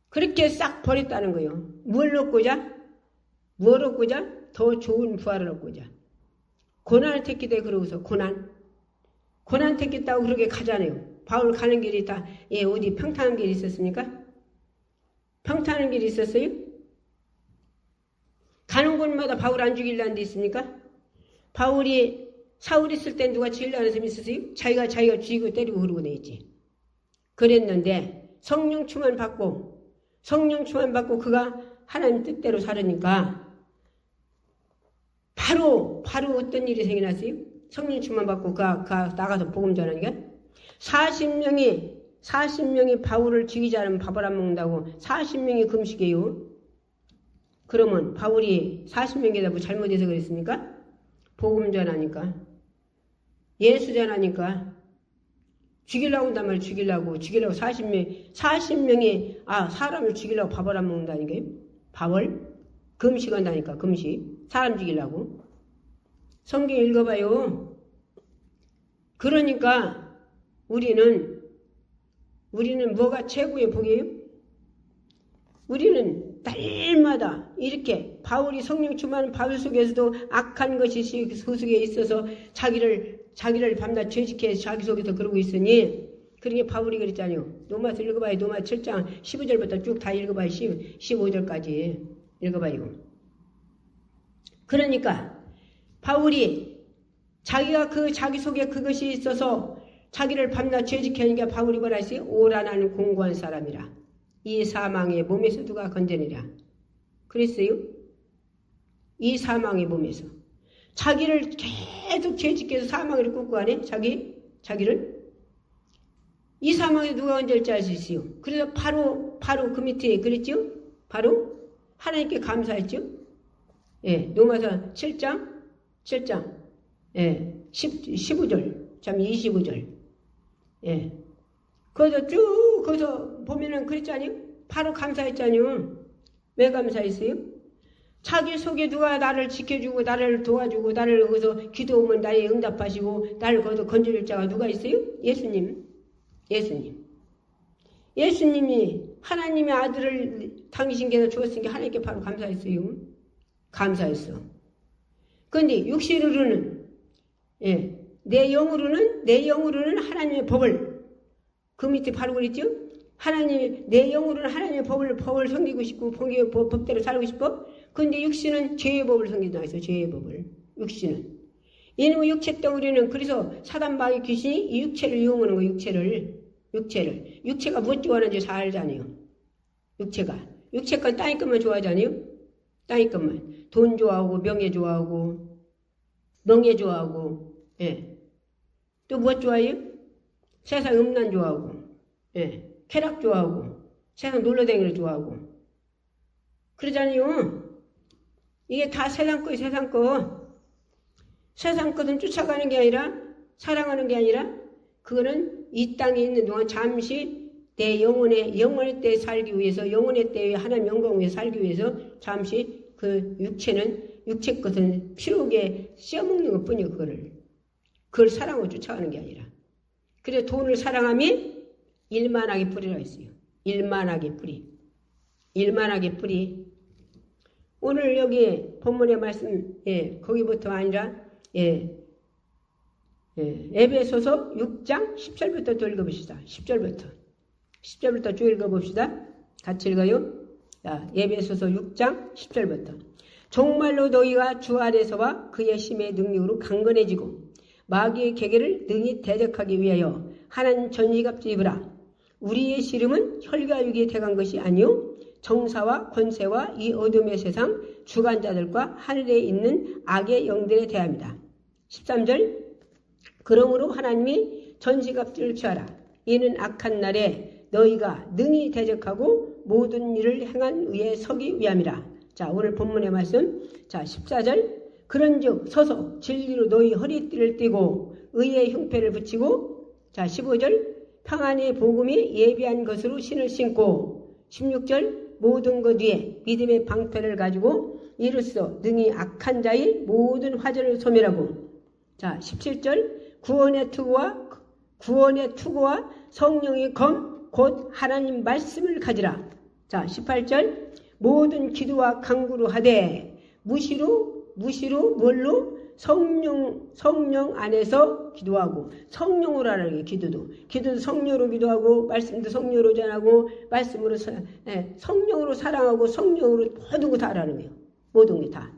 그렇게 싹 버렸다는 거예요. 뭘 얻고자? 더 좋은 부활을 얻고자. 고난을 택기대 그러고서 고난 택했다고 그렇게 가잖아요. 바울 가는 길이 다 어디 평탄한 길이 있었습니까? 평탄한 길이 있었어요? 가는 곳마다 바울 안 죽이려는 데 있습니까? 바울이 사울 있을 땐 누가 죽이려는 사람이 있었어요? 자기가 죽이고 때리고 그러고 다녔지. 그랬는데 성령 충만 받고 그가 하나님 뜻대로 살으니까 바로 어떤 일이 생겨났어요? 성령 충만 받고 그가 나가서 복음 전하니까 40명이 바울을 죽이지 않으면 밥을 안 먹는다고 40명이 금식해요. 그러면 바울이 40명에다 뭐 잘못해서 그랬습니까? 복음 전하니까, 예수 전하니까 죽이려고 한단 말이에요. 죽이려고 40명이 사람을 죽이려고 밥을 안 먹는다니까요. 밥을 금식한다니까. 금식. 사람 죽이려고. 성경 읽어봐요. 그러니까 우리는 뭐가 최고의 복이에요? 우리는 날마다 이렇게 바울이 성령 충만한 바울 속에서도 악한 것이 그 속에 있어서 자기를 밤낮 죄짓게 자기 속에서 그러고 있으니, 그러니까 바울이 그랬잖아요. 로마서 읽어봐요. 로마서 7장 15절부터 쭉 다 읽어봐요. 15절까지 읽어봐요. 그러니까 바울이 자기가 자기 속에 그것이 있어서 자기를 밤낮 죄짓게 하니까 바울이 뭐라 했어요? 오라나는 공고한 사람이라. 이 사망의 몸에서 누가 건져내랴. 그랬어요? 이 사망의 몸에서. 자기를 계속 죄짓게 해서 사망을 ቁ고 하네? 자기를? 이 사망에 누가 건질지 알 수 있어요. 그래서 바로 그 밑에 그랬죠? 바로 하나님께 감사했죠? 로마서 7장 15절, 참 25절. 거기서 보면은 그랬잖아요? 바로 감사했잖아요. 왜 감사했어요? 자기 속에 누가 나를 지켜주고, 나를 도와주고, 나를 거기서 기도하면 나의 응답하시고, 나를 거기서 건져줄 자가 누가 있어요? 예수님이 하나님의 아들을 당신께서 주었으니까 하나님께 바로 감사했어요. 감사했어. 그런데 육신으로는, 내 영으로는 하나님의 법을, 그 밑에 바로 그랬죠? 하나님, 내 영으로는 하나님의 법을 섬기고 싶고, 법대로 살고 싶어? 근데 육신은 죄의 법을 섬긴다 해서 죄의 법을. 육신은. 이놈의 육체 덩어리는 그래서 사단마귀 귀신이 이 육체를 이용하는 거예요. 육체를. 육체가 무엇 좋아하는지 잘 알잖아요. 육체가 땅의 것만 좋아하잖아요. 땅의 것만. 돈 좋아하고, 명예 좋아하고, 예. 또 무엇 좋아해요? 세상 음란 좋아하고, 예. 쾌락 좋아하고, 세상 놀러다니는 거 좋아하고. 그러잖아요. 이게 다 세상 거예요, 세상 거. 세상 것은 쫓아가는 게 아니라, 사랑하는 게 아니라, 그거는 이 땅에 있는 동안 잠시 내 영혼의 때 살기 위해서, 영혼의 때에 하나님 영광 위해서 살기 위해서 잠시 그 육체 것은 피로게 씌어먹는 것 뿐이에요, 그걸 사랑으로 쫓아가는 게 아니라. 그래서 돈을 사랑함이 일만하게 뿌리라 했어요. 일만하게 뿌리. 오늘 여기 본문의 말씀, 거기부터 아니라, 에베소서 6장 10절부터 또 읽어봅시다. 10절부터 쭉 읽어봅시다. 같이 읽어요. 자, 에베소서 6장 10절부터. 정말로 너희가 주 안에서와 그의 힘의 능력으로 강건해지고 마귀의 계계를 능히 대적하기 위하여 하나님 전시갑주 입으라. 우리의 씨름은 혈과 육에 대한 것이 아니요 정사와 권세와 이 어둠의 세상 주관자들과 하늘에 있는 악의 영들에 대합니다. 13절. 그러므로 하나님이 전시갑주를 취하라. 이는 악한 날에 너희가 능히 대적하고 모든 일을 행한 위에 서기 위함이라. 자, 오늘 본문의 말씀. 자, 14절. 그런즉 서서 진리로 너희 허리띠를 띠고 의의 흉패를 붙이고. 자, 15절. 평안의 복음이 예비한 것으로 신을 신고. 16절. 모든 것 위에 믿음의 방패를 가지고 이로써 능히 악한 자의 모든 화전을 소멸하고. 자, 17절. 구원의 투구와 성령의 검 곧 하나님 말씀을 가지라. 자, 18절. 모든 기도와 간구로 하되 무시로 뭘로? 성령 안에서 기도하고. 성령으로 하라는 게 기도도 성령으로 기도하고 말씀도 성령으로 전하고 말씀으로 성령으로 사랑하고 성령으로 모든 거 다 하라는 거예요. 모든 게 다.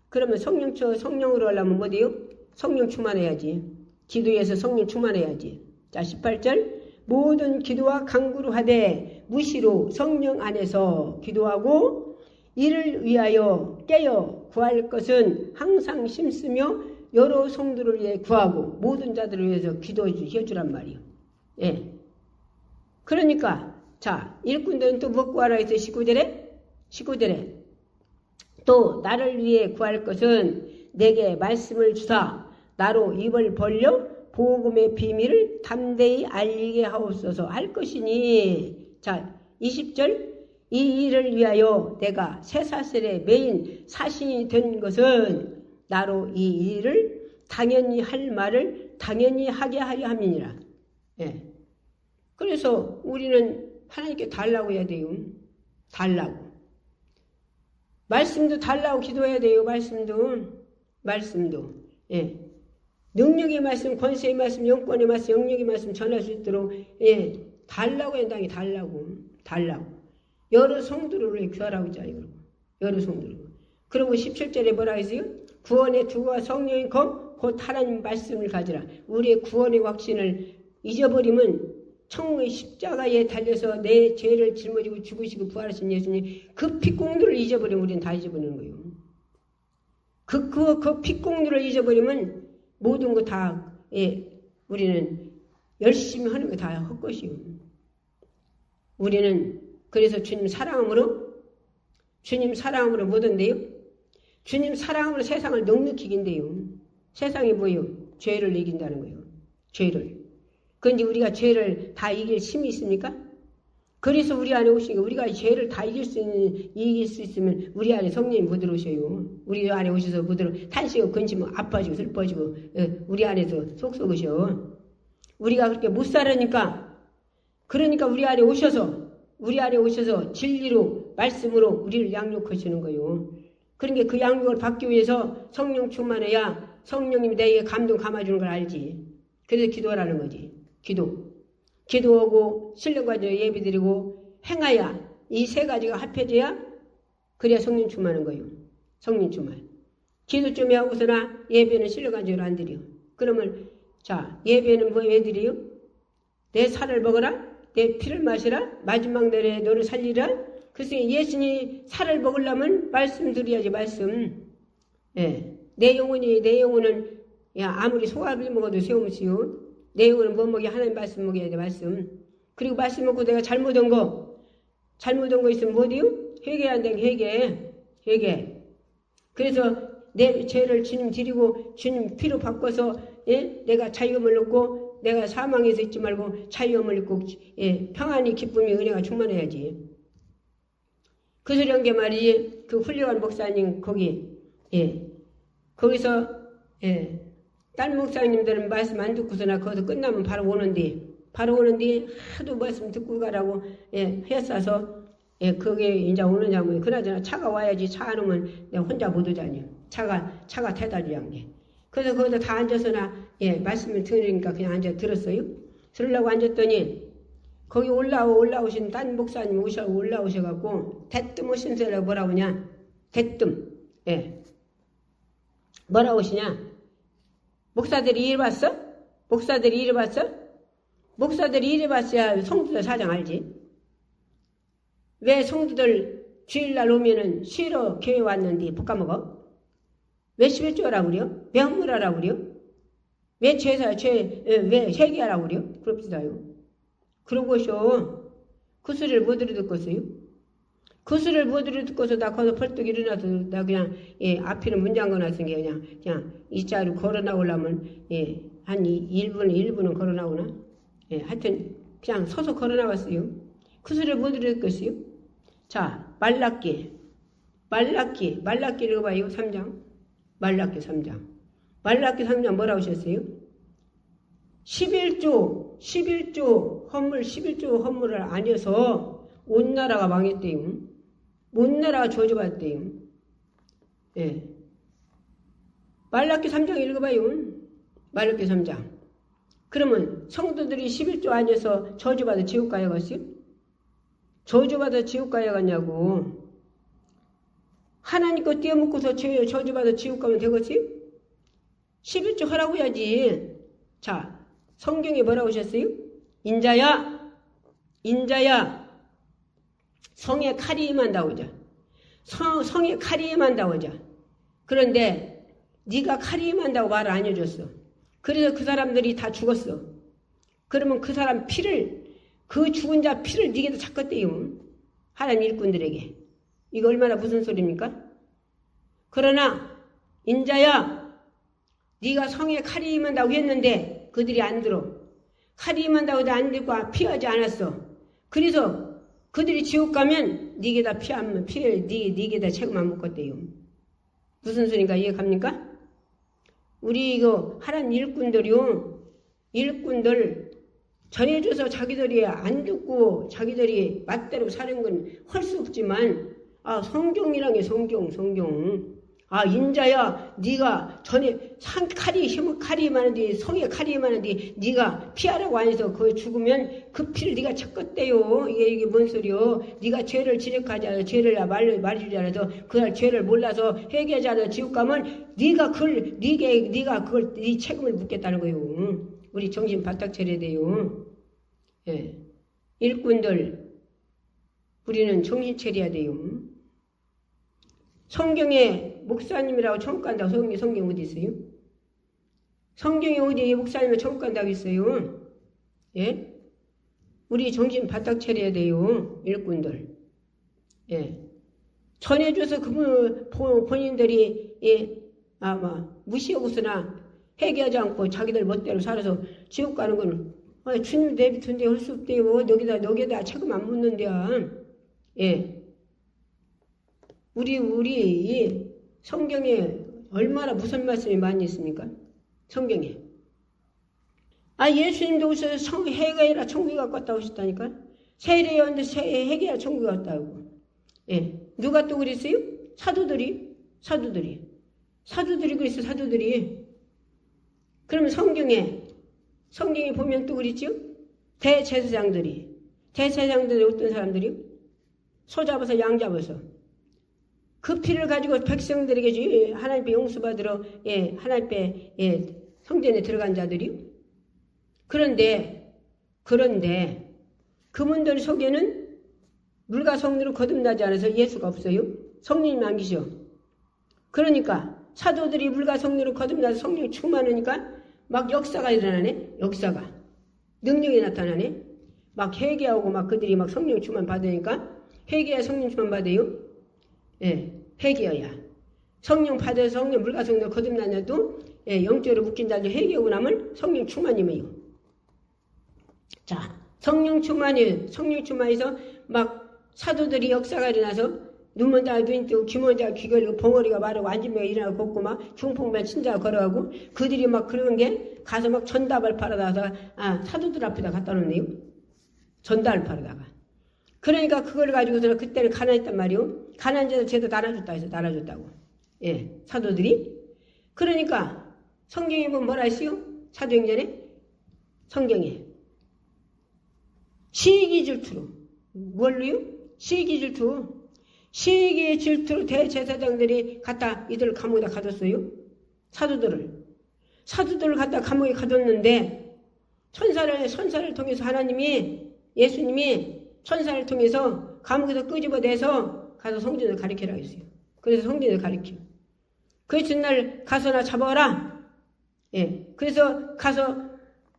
그러면 성령으로 하려면 뭐돼요? 성령 충만해야지. 기도에서 성령 충만해야지. 자, 18절. 모든 기도와 간구로 하되 무시로 성령 안에서 기도하고 이를 위하여 깨어 구할 것은 항상 힘쓰며 여러 성도를 위해 구하고 모든 자들을 위해서 기도해 주란 말이에요. 예. 그러니까 자, 일꾼들은 또 뭐 구하라 해서 19절에 또 나를 위해 구할 것은 내게 말씀을 주사 나로 입을 벌려 복음의 비밀을 담대히 알리게 하옵소서 할 것이니. 자, 20절. 이 일을 위하여 내가 쇠사슬의 메인 사신이 된 것은 나로 이 일을 당연히 할 말을 당연히 하게 하려 함이니라. 예. 그래서 우리는 하나님께 달라고 해야 돼요. 달라고. 말씀도 달라고 기도해야 돼요. 말씀도. 예. 능력의 말씀, 권세의 말씀, 영권의 말씀, 영역의 말씀 전할 수 있도록 달라고 한다니 달라고. 여러 성도를 구하라고 했잖아요. 여러 성도를. 그리고 17절에 뭐라 했어요? 구원의 투구와 성령의 검 곧 하나님 말씀을 가지라. 우리의 구원의 확신을 잊어버리면 천국의 십자가에 달려서 내 죄를 짊어지고 죽으시고 부활하신 예수님 그 피공들을 잊어버리면 우리는 다 잊어버리는 거예요. 그 피공들을 잊어버리면 모든 거 다, 우리는 열심히 하는 거 다 헛것이요. 우리는 그래서 주님 사랑함으로 뭐던데요? 주님 사랑함으로 세상을 넉넉히 이긴대요. 세상이 뭐예요? 죄를 이긴다는 거예요. 죄를. 그런데 우리가 죄를 다 이길 힘이 있습니까? 그래서 우리 안에 오시니까 우리가 죄를 다 이길 수 있으면 우리 안에 성령이 못 들어오셔요. 우리 안에 오셔서 못 들어 탄식하고 근심하고 아파지고 슬퍼지고 우리 안에서 속 썩으셔. 우리가 그렇게 못 살으니까 그러니까 우리 안에 오셔서 진리로 말씀으로 우리를 양육하시는 거예요. 그러니까 그 양육을 받기 위해서 성령 충만해야 성령님이 내게 감동 감아주는 걸 알지. 그래서 기도하라는 거지. 기도. 기도하고 신령 가지고 예배드리고 행하야 이 세 가지가 합해져야 그래야 성령 충만한 거예요. 성령 충만. 기도 좀 하고서나 예배는 신령 가지고 안 드려. 그러면 자 예배는 뭐 왜 드려요? 내 살을 먹어라, 내 피를 마시라, 마지막 날에 너를 살리라. 그래서 예수님이 살을 먹으려면 말씀 드려야지 말씀. 예. 내 영혼은 야 아무리 소화를 먹어도 세우면서요. 내 영혼은 뭐 먹여? 하나님 말씀 먹여야 돼 말씀. 그리고 말씀 먹고 내가 잘못한 거 있으면 뭐 돼요? 회개한다. 회개. 그래서 내 죄를 주님 드리고 주님 피로 바꿔서 예? 내가 자유함을 얻고 내가 사망에서 있지 말고 자유함을 얻고 예? 평안이 기쁨이 은혜가 충만해야지. 그 소리 한 게 말이지. 그 훌륭한 목사님 거기 예. 거기서 예. 딸 목사님들은 말씀 안 듣고서나 거기서 끝나면 바로 오는데 하도 말씀 듣고 가라고 예, 했어서 예, 그게 이제 오느냐 뭐 그나저나 차가 와야지. 차 안 오면 내가 혼자 못 오자니. 차가 태달이란 게. 그래서 거기서 다 앉아서나 예, 말씀을 들으니까 그냥 앉아 들었어요. 들으려고 앉았더니 거기 올라오신 딴 목사님 올라오셔갖고 대뜸 오신 소리가 뭐라고 하냐. 대뜸. 예. 뭐라고 하시냐. 목사들이 이래 봤어? 목사들이 이래 봤어야 성도들 사정 알지? 왜 성도들 주일날 오면은 쉬러 교회 왔는데 볶아먹어? 왜 11조 하라고 그래요? 왜 헌물하라고 그래요? 왜 왜 회개하라고 그래요? 그럽시다요. 그러고쇼. 그 소리를 못 들어듣겠어요? 그 소리를 못 들어듣고서 나 거기서 벌떡 일어나서 나 그냥 예, 앞에는 문 잠궈놨으니 그냥 이 자리로 걸어 나오려면 예, 한 1분은 걸어 나오나? 예, 하여튼 그냥 서서 걸어 나왔어요. 그 소리를 못 들어듣겠어요? 자, 말라기 읽어봐요. 3장. 말라기 3장 뭐라고 하셨어요? 11조 헌물을 아니어서 온 나라가 망했대요. 온 나라가 저주받았대요. 예. 말라기 3장 읽어봐요. 말라기 3장. 그러면 성도들이 11조 아니어서 저주받아 지옥 가야겠어요? 저주받아 지옥 가야겠냐고. 하나님 거 떼어먹고서 저주받아 지옥 가면 되겠어요? 11조 하라고 해야지. 자, 성경에 뭐라고 하셨어요? 인자야 성에 칼이 임한다고 하자. 성에 칼이 임한다고 하자. 그런데 네가 칼이 임한다고 말을 안 해줬어. 그래서 그 사람들이 다 죽었어. 그러면 그 사람 그 죽은 자 피를 네게도 잡겠대요. 하나님 일꾼들에게. 이거 얼마나 무슨 소리입니까? 그러나 인자야 네가 성에 칼이 임한다고 했는데 그들이 안 들어. 칼이 임한다고 해도 안 듣고 피하지 않았어. 그래서 그들이 지옥 가면 네게다 네게다 책임 안 묻겠대요. 무슨 소리인가 이해갑니까? 우리 이거 하나님 일꾼들 전해줘서 자기들이 안 듣고 자기들이 맛대로 사는 건 할 수 없지만 성경이란 게 성경. 인자야 네가 전에 칼이 많은데 성에 칼이 많은데 네가 피하라고 안 해서 거기 죽으면 그 피를 네가 찾겠대요. 이게 뭔 소리요? 네가 죄를 지적하지 않아서 죄를 말해주지 않아서 그날 죄를 몰라서 회개하지 않아서 지옥 가면 네가 그걸 네 책임을 묻겠다는 거예요. 우리 정신 바짝 차려야 돼요. 예. 일꾼들 우리는 정신 차려야 돼요. 성경에 목사님이라고 천국 간다고 성경 어디 있어요? 성경에 어디 목사님이 천국 간다고 있어요? 예? 우리 정신 바짝 차려야 돼요. 일꾼들. 예. 전해줘서 본인들이 무시하고서나 회개하지 않고 자기들 멋대로 살아서 지옥 가는 건 주님 내비둔데 할 수 없대요. 너기다 책임 안 묻는데야. 예. 우리 성경에 얼마나 무슨 말씀이 많이 있습니까? 성경에. 예수님도 오셔서 회개해라 천국에 갔다고 하셨다니까. 세례였는데 회개해라 천국에 갔다고. 예. 누가 또 그랬어요? 사도들이 그랬어. 사도들이. 그러면 성경에 보면 또 그랬죠? 대제사장들이 어떤 사람들이요? 소 잡아서 양 잡아서 그 피를 가지고 백성들에게 하나님께 용서받으러 하나님께 성전에 들어간 자들이요. 그런데 그분들 속에는 물과 성령으로 거듭나지 않아서 예수가 없어요. 성령님 안 계셔. 그러니까 사도들이 물과 성령으로 거듭나서 성령이 충만하니까 막 역사가 일어나네. 역사가 능력이 나타나네. 막 회개하고 막 그들이 막 성령 충만 받으니까 회개야 성령 충만 받아요. 회개여야 성령 받아서 성령 물과 성령으로 거듭나냐도 영적으로 묶인 자들 회개하고 나면 성령 충만이에요. 자, 성령 충만해서 막 사도들이 역사가 일어나서 눈먼 자가 눈 뜨고 귀먼 자가 귀 걸리고 봉어리가 마르고 앉으면 일어나고 걷고 막 중풍만 친자가 걸어가고 그들이 막 그런 게 가서 막 전답을 팔아다가 사도들 앞에다 갖다 놓네요. 전답을 팔아다가. 그러니까 그걸 가지고서 그때는 가난했단 말이요. 가난한 자들 제도 나눠줬다 해서 나눠줬다고. 사도들이. 그러니까 성경에 보면 뭐라 했어요? 사도행전에 성경에 시기 질투로 뭘로요? 시기 시기의 질투로 대제사장들이 갖다 이들을 감옥에다 가뒀어요. 사도들을 갖다 감옥에 가뒀는데 천사를 통해서 예수님이 천사를 통해서 감옥에서 끄집어내서 가서 성전을 가리키라 했어요. 그래서 성전을 가리켜. 그 전날 가서 나 잡아라. 그래서 가서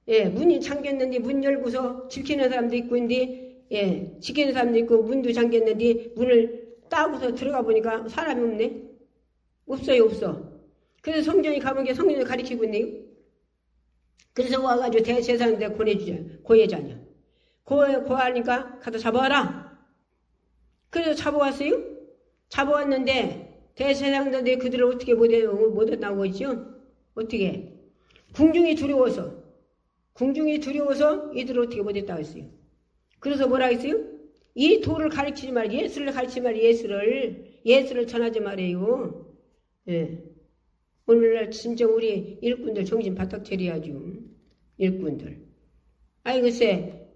문이 잠겼는데 문 열고서 지키는 사람도 있고 지키는 사람도 있고 문도 잠겼는데 문을 따고서 들어가 보니까 사람이 없네. 없어. 그래서 성전이 감옥에 성전을 가리키고 있네요. 그래서 와가지고 대제사장한테 고해자냐. 고하니까 가서 잡아와라. 그래서 잡아왔어요. 잡아왔는데 대제사장들이 그들을 어떻게 못 나오고 있죠? 어떻게? 궁중이 두려워서 이들을 어떻게 못했다고 했어요. 그래서 뭐라 했어요? 이 도를 가르치지 말아요. 예수를 가르치지 말아요. 예수를 전하지 말아요. 오늘날 진짜 우리 일꾼들 정신 바짝 차려야죠. 일꾼들. 글쎄,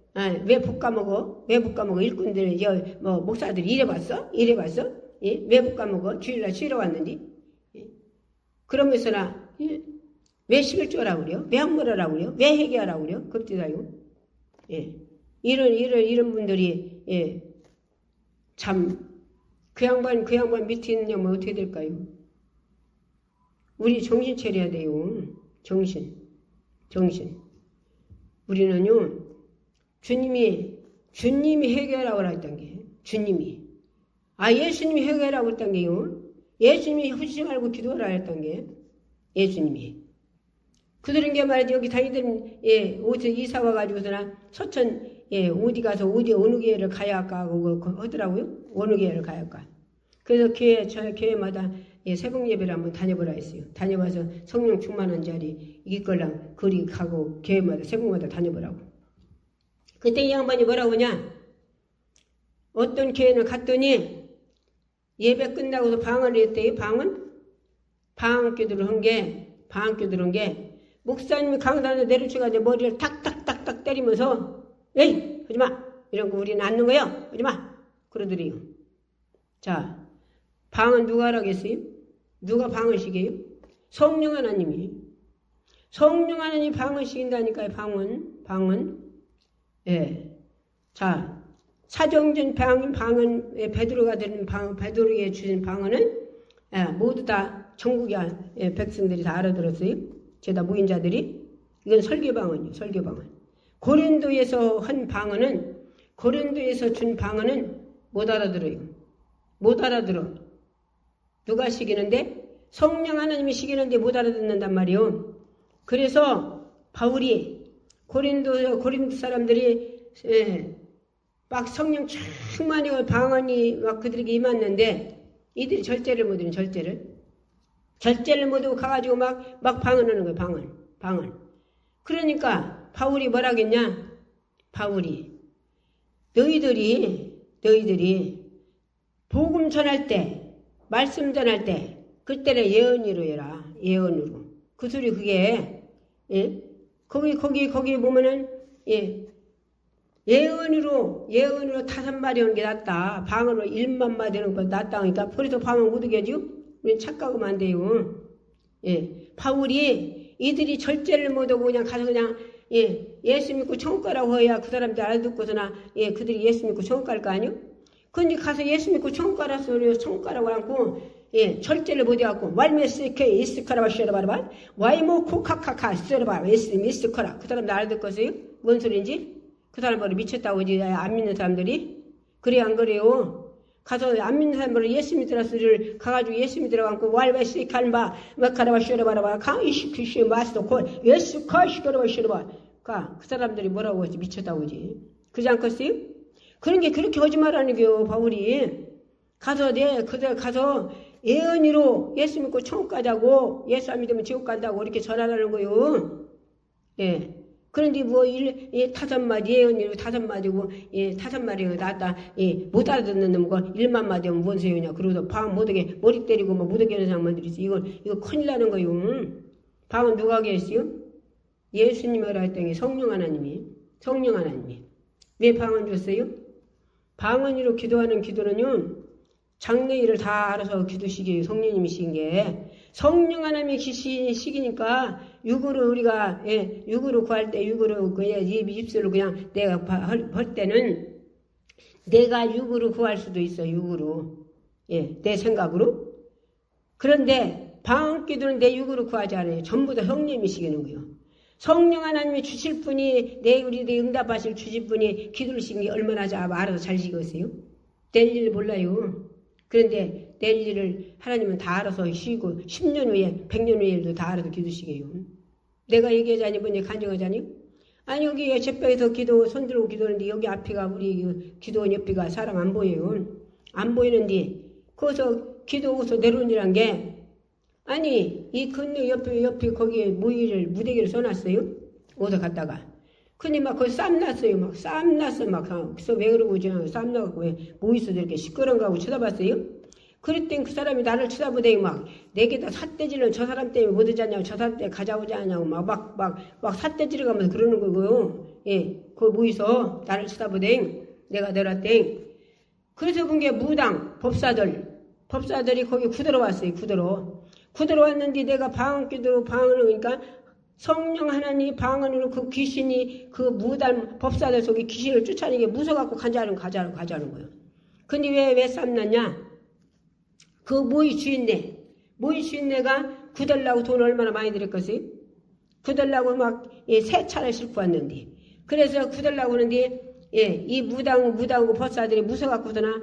왜 볶아먹어? 일꾼들, 목사들이 이래봤어? 왜 볶아먹어? 주일날 쉬러 왔는데? 그러면서나, 왜 11조라고 그래요? 왜 항모라고 그래요? 왜 회개하라고 그래요? 그때다요. 이런 분들이, 참, 그 양반 밑에 있는 냐면 어떻게 될까요? 우리 정신 차려야 돼요. 정신. 우리는요, 주님이 회개하라고 했던 게, 주님이. 예수님이 회개하라고 했던 게요. 예수님이 후지지 말고 기도하라 했던 게, 예수님이. 그들은 게 말이지, 여기 다니던, 어디서 이사 와가지고서나, 서천, 어디 가서, 어느 교회를 가야 할까 하고 하더라고요. 어느 교회를 가야 할까. 그래서 교회마다 새벽 예배를 한번 다녀보라 했어요. 다녀봐서 성령 충만한 자리, 이끌랑 거리 가고, 교회마다, 새벽마다 다녀보라고. 그때 이 양반이 뭐라고 하냐? 어떤 교회를 갔더니, 예배 끝나고서 방언을 했대요. 방언교 들은 게, 목사님이 강단에 내려쳐가지고 머리를 탁탁탁탁 때리면서 에이 하지마 이런 거 우리는 안 넣는 거야 하지마 그러더래요. 자, 방언 누가 하라겠어요? 누가 방언시켜요? 성령 하나님이 방언 시킨다니까요. 방언. 자, 사정전 방언 베드로가 드린 베드로에게 주신 방언은 모두 다 전국의 백성들이 다 알아들었어요. 죄다 모인 자들이. 이건 설교방언이요. 고린도에서 준 방언은 못 알아들어. 누가 시키는데? 성령 하나님이 시키는데 못 알아듣는단 말이요. 그래서 바울이 고린도 사람들이 막 성령 충만히 방언이 막 그들에게 임했는데 이들이 절제를 못하는 절제를 못하고 가가지고 막 방언하는 거예요. 방언. 그러니까 바울이 뭐라겠냐? 너희들이 복음 전할 때, 말씀 전할 때 그때는 예언으로 해라. 예언으로. 그 소리 그게 거기 보면은 예언으로 5마리 하는 게 낫다. 방언으로 1만 마디 하는 것보다 낫다. 그러니까 그래서 방언 못 하겠죠? 우리는 착각하면 안 돼요. 예. 바울이 이들이 절제를 못하고 그냥 가서 그냥 예수 믿고 천국 가라고 해야 그 사람들 알아듣고서나 그들이 예수 믿고 천국 갈 거 아니요? 근데 가서 예수 믿고 천국 가라서 그래서 천국 가라고 하고 절제를 못해갖고 왈메스케 이스카라바 쉐라바라바 와이모 코카카카 쓰라바 예수 미스카라 그 사람들 알아듣겠어요? 뭔 소리인지? 그 사람들이 미쳤다고 이제 안 믿는 사람들이? 그래 안 그래요? 가서 안 믿는 사람들은 예수 믿으라 소리를 가가지고 예수 믿으라고 하고 왈베스 칼바 마카라바 쉐라바라바 카이시키시 마스도 콜 예수 카시카라바 쉐라바 그 사람들이 뭐라고 하지? 미쳤다고 하지? 그러지 않겠어요? 그런 게 그렇게 거짓말하는 게요 바울이 가서 가서 예언이로 예수 믿고 천국 가자고 예수 안 믿으면 지옥 간다고 이렇게 전하라는 거요. 예. 그런데 뭐 5마디 예언이로 5마디고 5마디가 낫다. 못 알아듣는 놈과 1만 마디 하면 뭔 소용이냐. 그러고서 방 못하게 머리 때리고 뭐 못하게 하는 사람들이 있어. 이거 큰일 나는 거요. 방은 누가 하게 했어요? 예수님이라 했더니 성령 하나님이. 왜 방언 줬어요? 방언으로 기도하는 기도는요. 장래일을 다 알아서 기도시기에 성령님이 시킨 게 성령 하나님이 시키니까 육으로 우리가 육으로 구할 때 육으로 그냥 입술로 그냥 내가 할 때는 내가 육으로 구할 수도 있어 육으로 내 생각으로 그런데 방언 기도는 내 육으로 구하지 않아요. 전부 다 성령님이 시키는 거예요. 성령 하나님이 주실 분이 우리 응답하실 주실 분이 기도를 시킨 게 얼마나 알아서 잘 시켰어요? 될 일 몰라요. 그런데 낼 일을 하나님은 다 알아서 쉬고 10년 후에 100년 후에 일도 다 알아서 기도시게요. 내가 얘기하자니 뭐냐 간증하자니? 아니 여기 제뼈에서 손 들고 기도하는데 여기 앞이가 우리 기도 옆이가 사람 안 보여요. 안 보이는데 거기서 기도하고서 내려오니란 게 아니 이 건너 옆에 거기에 무대기를 써놨어요. 어디서 갔다가 근데 막 거기 쌈났어요. 막 쌈났어. 막 그래서 왜 그러고 저는 쌈나갖고 왜 모이서 저렇게 시끄러운가 하고 쳐다봤어요. 그랬더니 그 사람이 나를 쳐다보더니 막 내게다 삿대질러 저 사람 때문에 못 오지 않냐고 저 사람 때문에 가자오지 않냐고 막 삿대질러 가면서 그러는 거고요. 거기 모이서 나를 쳐다보더니 내가 내렸더니 그래서 본 게 무당 법사들이 거기 구들어 왔어요. 구들어 왔는데 내가 방언기도로 방언을 그러니까 성령 하나님 방언으로 그 귀신이 그 무당 법사들 속에 귀신을 쫓아내게 무서워갖고 가자는 거예요. 근데 왜 쌈났냐? 그 모이 주인네가 구달라고 돈 얼마나 많이 들였겠어요? 구달라고 막 새 차를 싣고 왔는데 그래서 구달라고 하는데 이 무당고 법사들이 무서워갖고서나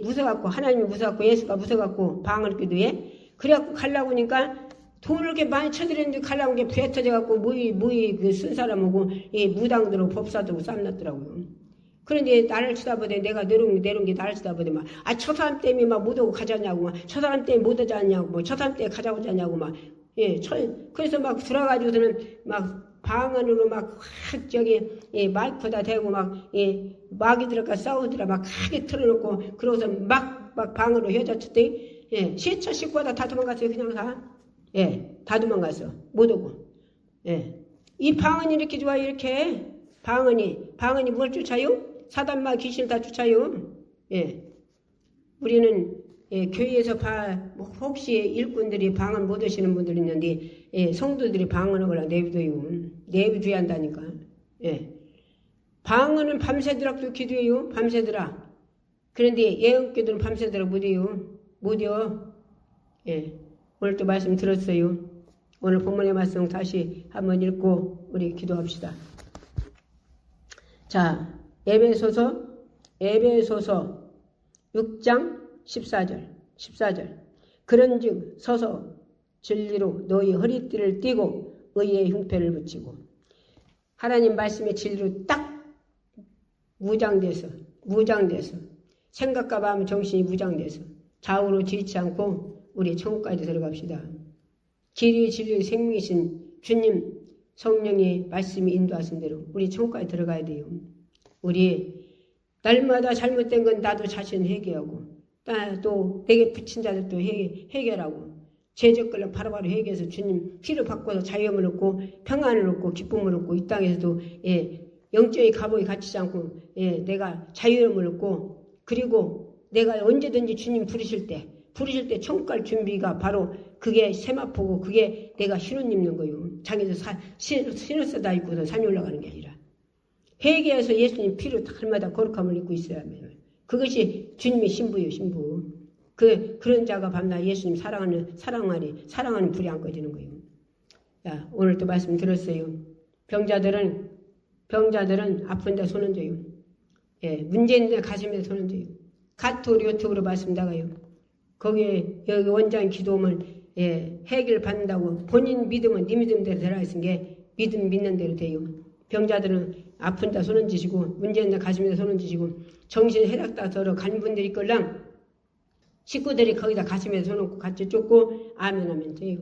무서워갖고 하나님이 무서워갖고 예수가 무서워갖고 방언 기도에 그래갖고 가려고 하니까 돈을 이렇게 많이 쳐드렸는데 가려고 게 배 터져갖고 모이 쓴 사람하고 무당들하고 법사들하고 쌈났더라고요. 그런데 나를 쳐다보더니 내가 내려온 게 나를 쳐다보더니 막 저 사람 때문에 막 못 오고 가자냐고 막 저 사람 때문에 못 오지 않냐고 뭐 저 사람 때문에 가자고 하냐고 막 그래서 막 들어가지고서는 막 방언으로 막 확 저기 마이크다 대고 막 마귀들과 싸우더라 막 크게 틀어놓고 그러고서 막 방언으로 휘어졌더니 시차 식구가 다 도망갔어요. 그냥 다 도망갔어. 못 오고. 이 방언이 이렇게 좋아요. 이렇게 방언이 뭘 쫓아요? 사단마 귀신 다 쫓아요. 우리는 교회에서 혹시 일꾼들이 방언 못 하시는 분들이 있는데 성도들이 방언을 내비둬야 한다니까. 방언은 밤새도록도 기도해요. 밤새도록. 그런데 예언기도는 밤새도록 못해요. 오늘 또 말씀 들었어요. 오늘 본문의 말씀 다시 한번 읽고 우리 기도합시다. 자, 에베소서 6장 14절. 그런즉 서서 진리로 너희 허리띠를 띠고 의의 흉패를 붙이고 하나님 말씀의 진리로 딱 무장돼서 생각과 마음 정신이 무장돼서 좌우로 지지 않고 우리 천국까지 들어갑시다. 길이 진리의 생명이신 주님 성령의 말씀이 인도하신 대로 우리 천국까지 들어가야 돼요. 우리 날마다 잘못된 건 나도 자신 회개하고 또 내게 붙인 자들도 회개하고 죄적걸로 바로바로 회개해서 주님 피를 바꿔서 자유함을 얻고 평안을 얻고 기쁨을 얻고 이 땅에서도 영적인 감옥에 갇히지 않고 내가 자유로움을 얻고 그리고 내가 언제든지 주님 부르실 때 천국 갈 준비가 바로 그게 세마포고 그게 내가 흰옷 입는 거요. 자기도 흰옷 다 입고서 산에 올라가는 게 아니라 회개해서 예수님 피로 날마다 거룩함을 입고 있어야 합니다. 그것이 주님의 신부요, 신부. 그런 자가 밤낮 예수님 사랑하는 불이 안 꺼지는 거예요. 야, 오늘 또 말씀 들었어요. 병자들은 아픈데 손 얹어요. 문제 있는데 가슴에 손 얹어요. 카톡, 유튜브로 말씀 나가요. 거기에 여기 원장 기도하면 해결 받는다고 본인 믿으면 네 믿음대로 되라 했은 게 믿는 대로 돼요. 병자들은 아픈데 손 얹으시고 문제 있는데 가슴에 손 얹으시고 정신 해락다 들어 간 분들이 있걸랑 식구들이 거기다 가슴에 손 얹고 같이 쫓고 아멘 하면 돼요.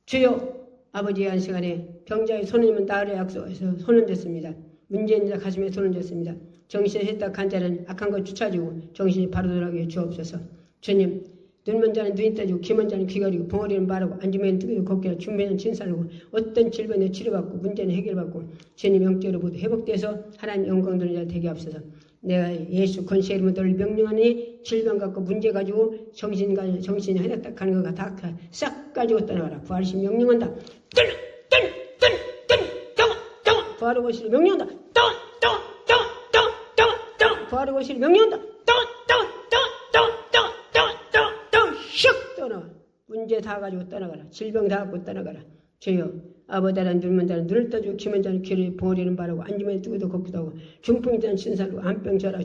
주여 아버지의 한 시간에 병자의 손 얹으면 나으려 약속해서 손 얹었습니다. 문제 있는 자 가슴에 손 얹었습니다. 정신이 해탁한 자는 악한 것 쫓아지고 정신이 바로 돌아가게 주옵소서. 주님 눈먼 자는 눈이 떠지고 귀먼 자는 귀가 리고 벙어리는 마르고 앉으면 뜨기도 걷기나 준비는 친살고 어떤 질병에 치료받고 문제는 해결받고 주님 영적으로 모두 회복돼서 하나님 영광 돌리는 자 되게 앞서서 내가 예수 권세 이름으로 너를 명령하니 질병 갖고 문제 가지고 정신이 해닥닥하는 거 다 싹 가지고 떠나가라. 부활이신 명령한다. 부활의 권세를 명령한다. 부활의 권세를 명령한다. 슉 떠나가. 문제 다 가지고 떠나가라. 질병 다 갖고 떠나가라. 주여 아버다란 눈먼 자는 눈을 떠주고 귀먼 자는 귀를 벙어리는 바라고 앉으면 뜨기도 걷기도 하고 중풍이 자는 신살로 안병 저라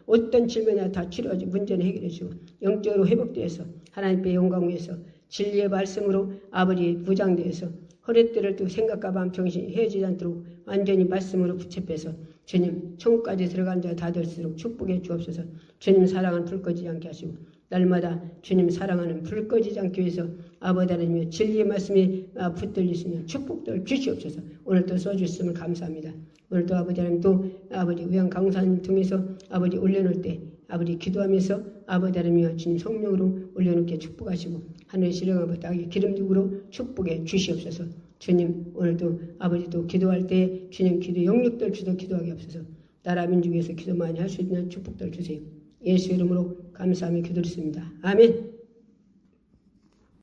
어떤 질병이나 다 치료하지 문제는 해결해 주고 영적으로 회복되어서 하나님의 영광 위에서 진리의 말씀으로 아버지 부장되어서 허리띠를 뜨고 생각과 밤 정신이 헤어지지 않도록 완전히 말씀으로 붙잡혀서 주님 천국까지 들어간 자 다 될수록 축복해 주옵소서. 주님 사랑은 불 꺼지지 않게 하시고 날마다 주님 사랑하는 불 꺼지지 않기 위해서 아버지 하나님의 진리의 말씀이 붙들릴 수 있는 축복들 주시옵소서. 오늘도 써주셨음을 감사합니다. 오늘도 아버지 하나님 또 아버지 의왕 강사님 통해서 아버지 올려놓을 때 아버지 기도하면서 아버지 하나님과 주님 성령으로 올려놓게 축복하시고 하늘의 시력을 따기 기름죽으로 축복해 주시옵소서. 주님 오늘도 아버지도 기도할 때 주님 기도 영역들 주도 기도하게 없어서 나라 민족에서 기도 많이 할 수 있는 축복들 주세요. 예수 이름으로 감사하며 기도했습니다. 아멘.